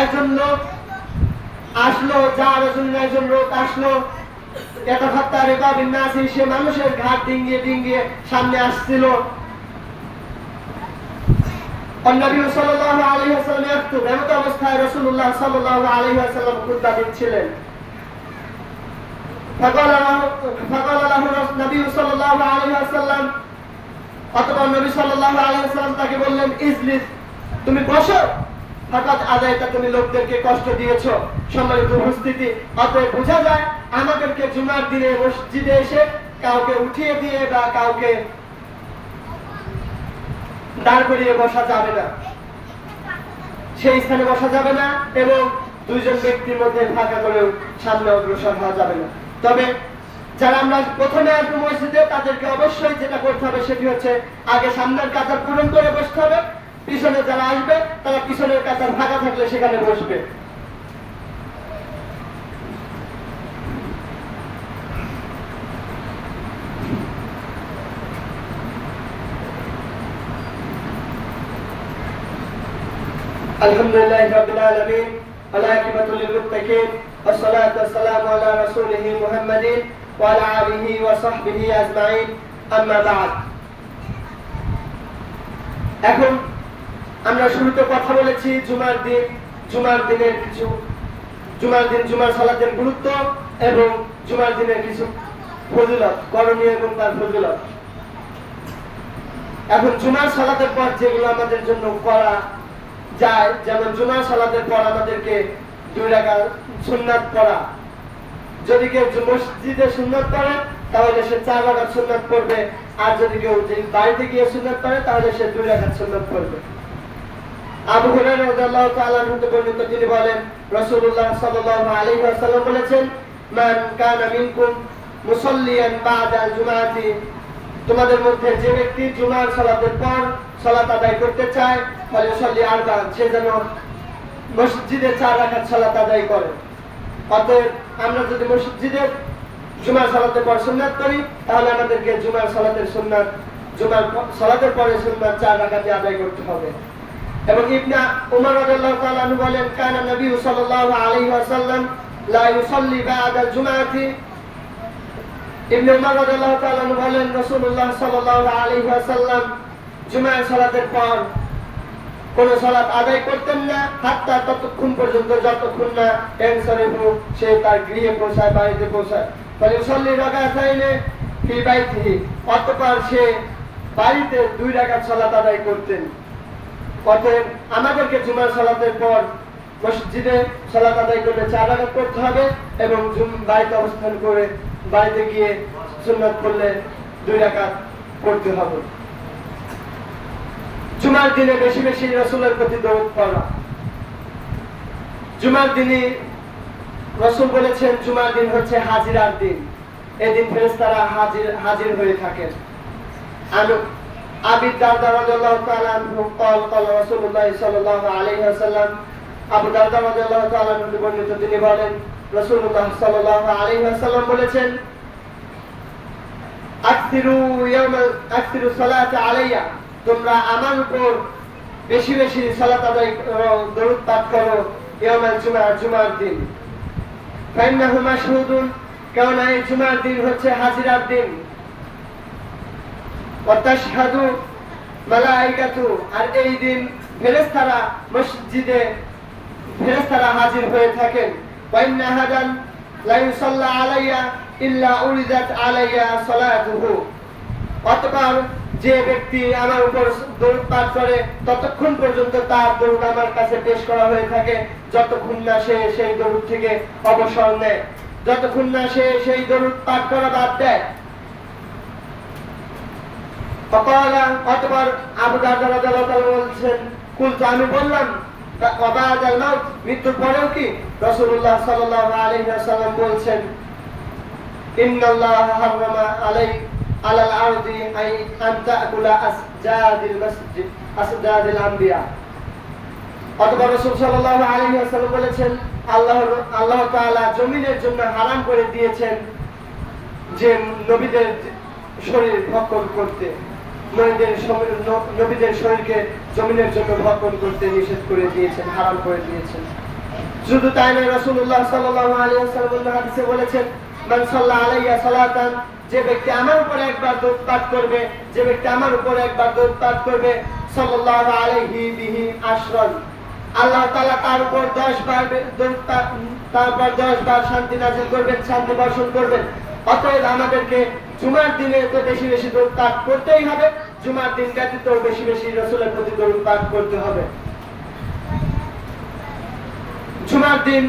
একজন লোক আসলো সে মানুষের ঘাট ডিঙিয়ে ডিঙিয়ে সামনে আসছিল। নবী সাল্লাল্লাহু আলাইহি ওয়াসাল্লাম ইয়াকতুব, এমত অবস্থায় রাসূলুল্লাহ সাল্লাল্লাহু আলাইহি ওয়াসাল্লাম খুতবা দিচ্ছিলেন। ফাকাল লাহু নবী সাল্লাল্লাহু আলাইহি ওয়াসাল্লাম, অতঃপর নবী সাল্লাল্লাহু আলাইহি ওয়াসাল্লাম তাকে বললেন, ইজলিস, তুমি বসো, ফাকাত আদায়তা, তুমি লোকদেরকে কষ্ট দিয়েছো। সম্মানিত উপস্থিতি, অতএব বোঝা যায় আমাদেরকে জুমার দিনে মসজিদে এসে কাউকে উঠিয়ে দিয়ে বা কাউকে দাঁড় করিয়ে বসা যাবে না, সেই স্থানে বসা যাবে না, এবং দুইজন ব্যক্তির মধ্যে ফাঁকা করে সামনে অগ্রসর হওয়া যাবে না। তবে যারা আমরা প্রথমে আসবো মসজিদে, তাদেরকে অবশ্যই যেটা করতে হবে সেটি হচ্ছে আগে সামনের কাতার পূরণ করে বসতে হবে। পিছনে যারা আসবে তারা পিছনের কাতার ফাঁকা থাকলে সেখানে বসবে। আলহামদুলিল্লাহি রাব্বিল আলামিন, والعاقبة للمتقين، والصلاة والسلام على رسوله محمد وعلى آله وصحبه أجمعين، أما بعد। এখন আমরা শুরুতে কথা বলেছি জুমার দিনের কিছু, জুমার সালাতের গুরুত্ব এবং জুমার দিনের কিছু ফজিলত, করণীয় এবং তার ফজিলত। এখন জুমার সালাতের পর যেগুলো আমাদের জন্য করা যায়, যেমন জুমার সালাতের পর আমাদেরকে 2 রাকাত সুন্নাত পড়া। যদি কেউ মসজিদে সুন্নাত পড়ে তাহলে সে 4 রাকাত সুন্নাত পড়বে, আর যদি কেউ বাড়িতে গিয়ে সুন্নাত পড়ে তাহলে সে 2 রাকাত সুন্নাত পড়বে। আবু হুরায়রা রাদিয়াল্লাহু তাআলা আনহু থেকে বর্ণিত, তিনি বলেন, রাসূলুল্লাহ সাল্লাল্লাহু আলাইহি ওয়াসাল্লাম বলেছেন, মান কানা মিনকুম মুসাল্লিয়ান বা'দাল জুমাআতি, তোমাদের মধ্যে যে ব্যক্তি জুমার সালাতের পর সালাত আদায় করতে চায়, ফালিউসাল্লি আরবা'আন, সে যেন মসজিদে 4 রাকাত সালাত আদায় করে। অতএব আমরা যদি মসজিদে জুমার সালাতের পর সুন্নাত করি তাহলে আমাদেরকে জুমার সালাতের পরে সুন্নাত 4 রাকাতে আদায় করতে হবে। এবং ইবনে উমর রাদিয়াল্লাহু তাআলা আনহু বলেন, কানা নবী সাল্লাল্লাহু আলাইহি ওয়াসাল্লাম লা ইউসাল্লি বা'দাল জুমাআতি, ইবনে উমর রাদিয়াল্লাহু তাআলা আনহু বলেন, রাসূলুল্লাহ সাল্লাল্লাহু আলাইহি ওয়াসাল্লাম জুমার সালাতের পর কোন সালাত আদায় করতেন না, হাত্তা ততক্ষণ পর্যন্ত যতক্ষণ না ইয়ানসারিফু, সে তার গৃহে পৌঁছায়, বাড়িতে পৌঁছায়। ফালিউসাল্লি রাকাতাইনে ফি বাইতিহি, অতঃপর সে বাড়িতে 2 রাকাত সালাত আদায় করতেন। অতএব আমাদেরকে জুমার সালাতের পর মসজিদে সালাত আদায় করলে 4 রাকাত করতে হবে, এবং বাড়িতে অবস্থান করে বাড়িতে গিয়ে সুন্নাত পড়লে 2 রাকাত পড়তে হবে। জুমার দিনে বেশি বেশি রাসূলের প্রতি দরুদ পড়া। জুমার দিনে রাসূল বলেছেন, জুমার দিন হচ্ছে হাজিরার দিন, এদিন ফেরেশতারা হাজির হয়ে থাকেন। আবু দারদা রাদিয়াল্লাহু তাআলা আনহু قال قال رسول الله صلى الله عليه وسلم, আবু দারদা রাদিয়াল্লাহু তাআলা আনহু বর্ণিত, তিনি বলেন, রাসূলুল্লাহ সাল্লাল্লাহু আলাইহি ওয়াসাল্লাম বলেছেন, আকসিরু সালাত আলাইয়া, তোমরা আমার উপর বেশি বেশি সালাত আদায় করো, দরুদ পাঠ করো, ইয়াউমাল জুমআ, জুমার দিন। ফাইন্নাহু মাশহুদুন, কারণ এই জুমার দিন হচ্ছে হাজিরার দিন। ওয়া তাশহাদু মালায়েকাতু, আর এই দিন ফেরেশতারা মসজিদে হাজির হয়ে থাকেন। ওয়া ইন্না আহাদান লা ইউসাল্লা আলাইয়া ইল্লা উরিদাত আলাইয়া সালাতুহু, অতঃপর যে ব্যক্তি আমার উপর দরুদ পাঠ করে ততক্ষণ পর্যন্ত তার দরুদ আমার কাছে পেশ করা হয়ে থাকে, যতক্ষণ না সে সেই দরুদ থেকে অবসর নেয়, যতক্ষণ না সে সেই দরুদ পাঠ করা বাদ দেয়। অতঃপর আবু দারদা রাদিয়াল্লাহু তাআলা বলেছেন, কুলতু, আমি বললাম, ওয়া বা'দাল মাউত, মৃত্যুর পরেও কি? রাসূলুল্লাহ সাল্লাল্লাহু আলাইহি ওয়াসাল্লাম বলছেন, ইন্নাল্লাহা হারামা আলাল আরদি আন তাকুলা আসজাদিল আম্বিয়া। অতঃপর রাসূল সাল্লাল্লাহু আলাইহি ওয়াসাল্লাম বলেছেন, আল্লাহ তাআলা জমিনের জন্য হারাম করে দিয়েছেন যে নবীদের শরীর ভক্ষণ করতে, নবীদের শরীরকে জমিনের জন্য ভক্ষণ করতে নিষেধ করে দিয়েছেন, হারাম করে দিয়েছেন। শুধু তাই নয়, রাসূলুল্লাহ সাল্লাল্লাহু আলাইহি ওয়াসাল্লাম হাদিসে বলেছেন, মান সাল্লা আলাইয়া সালাতান, যে ব্যক্তি আমার উপর একবার দরুদ পাঠ করবে, যে ব্যক্তি আমার উপর একবার দরুদ পাঠ করবে, সাল্লাল্লাহু আলাইহি বিহি আশরান, আল্লাহ তাআলা তার উপর 10 বার দরুদ পাঠ, তারপর 10 বার শান্তি নাযিল করবেন, শান্তি বর্ষণ করবেন। অতএব আমাদেরকে জুমার দিনে তো বেশি বেশি দরুদ পাঠ করতেই হবে, জুমার দিন ব্যতীত বেশি বেশি রাসূলের প্রতি দরুদ পাঠ করতে হবে। জুমার দিন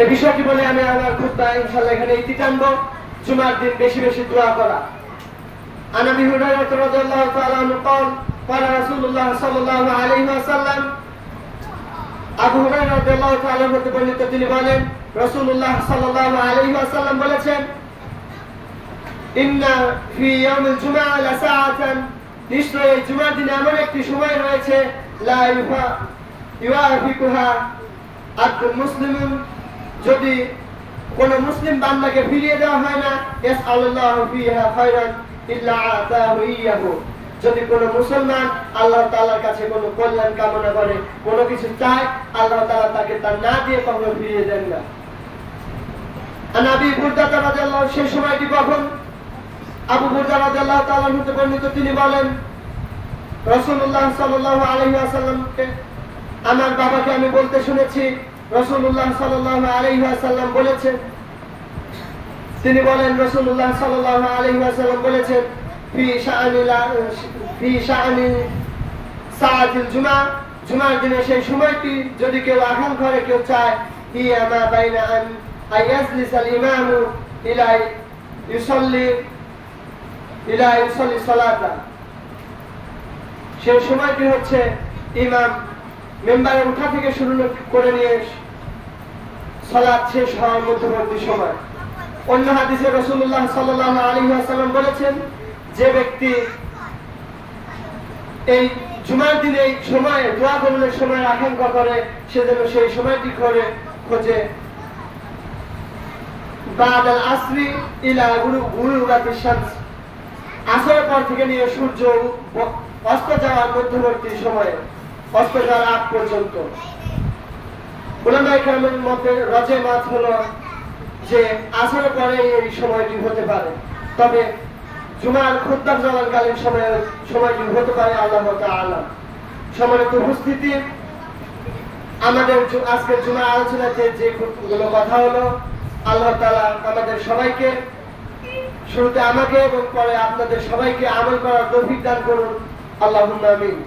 এই বিষয়টি বলে আমি আমার খুতবা ইনশাআল্লাহ এখানে ইতি টানবো। জুমার দিন বেশি বেশি দোয়া করা। عن ابي هريره رضي الله تعالى عنه قال قال رسول الله صلى الله عليه وسلم আবু হুরায়রা রাদিয়াল্লাহু তাআলা হতে বর্ণিত তিনি বলেন রাসূলুল্লাহ সাল্লাল্লাহু আলাইহি ওয়াসাল্লাম বলেছেন ইন্না ফি ইয়াউমিল জুমআ লা সাআতান নিশ্চয়ই জুমার দিনে এমন একটি সময় রয়েছে লা ইউআফিকুহা আব্দুল মুসলিম যদি কোন মুসলিম বান্দাকে ফিরিয়ে দেওয়া হয় না ইয়াসআলুল্লাহু ফিহা খায়রান ইল্লা আতাহু ইয়াহু যদি কোন মুসলমান আল্লাহ তাআলার কাছে কোন কল্যাণ কামনা করে কোন কিছু চায় আল্লাহ তাআলা তাকে তা না দিয়ে কখনো ফিরিয়ে দেন না। আবু বুরদা রাদিয়াল্লাহু সেই সময়টি কখন আবু বুরদা রাদিয়াল্লাহু তাআলা হতে বর্ণিত তিনি বলেন রাসূলুল্লাহ সাল্লাল্লাহু আলাইহি ওয়াসাল্লামকে আমার বাবাকে আমি বলতে শুনেছি রাসূলুল্লাহ সাল্লাল্লাহু আলাইহি ওয়াসাল্লাম বলেছেন তিনি বলেন রাসূলুল্লাহ সাল্লাল্লাহু আলাইহি ওয়াসাল্লাম বলেছেন ফি শাআনি সাআতিল জুমআ জুমার দিনে সেই সময়টি যদি কেউ আকাঙ্ক্ষা করে কেউ চায় হিয়া মা বাইনা আন আয়াজলিসাল ইমামু ইলা ইউসাল্লি সালাতা সেই সময়টি হচ্ছে ইমাম মেম্বারে উঠা থেকে শুরু করে নিয়ে সালাত শেষ হওয়ার মধ্যবর্তী সময়। অন্য হাদিসে রাসূলুল্লাহ সাল্লাল্লাহু আলাইহি ওয়াসাল্লাম বলেছেন যে ব্যক্তি এই জুমার দিনে এই সময়ে দোয়া কবুলের সময় আকাঙ্ক্ষা করে সে যেন সেই সময়টি করে খোঁজে বাদাল আসরি ইলা গুরুবাতিশ শামস আসরের পর থেকে নিয়ে সূর্য অস্ত যাওয়ার মধ্যবর্তী সময়ে অস্ত যাওয়ার আগ পর্যন্ত। উলামায়ে কেরামের মতে রজে মাস হলো যে আসরের পরে এই সময়টি হতে পারে, তবে জুমার খুতবা চলাকালীন সময়টি হতে পারে আল্লাহ তাআলা। সম্মানিত উপস্থিতি, আমাদের আজকের জুমার আলোচনাতে যেগুলো কথা হলো আল্লাহ তাআলা আমাদের সবাইকে শুরুতে আমাকে এবং পরে আপনাদের সবাইকে আমল করার তৌফিক দান করুন। আল্লাহুম্মা আমিন।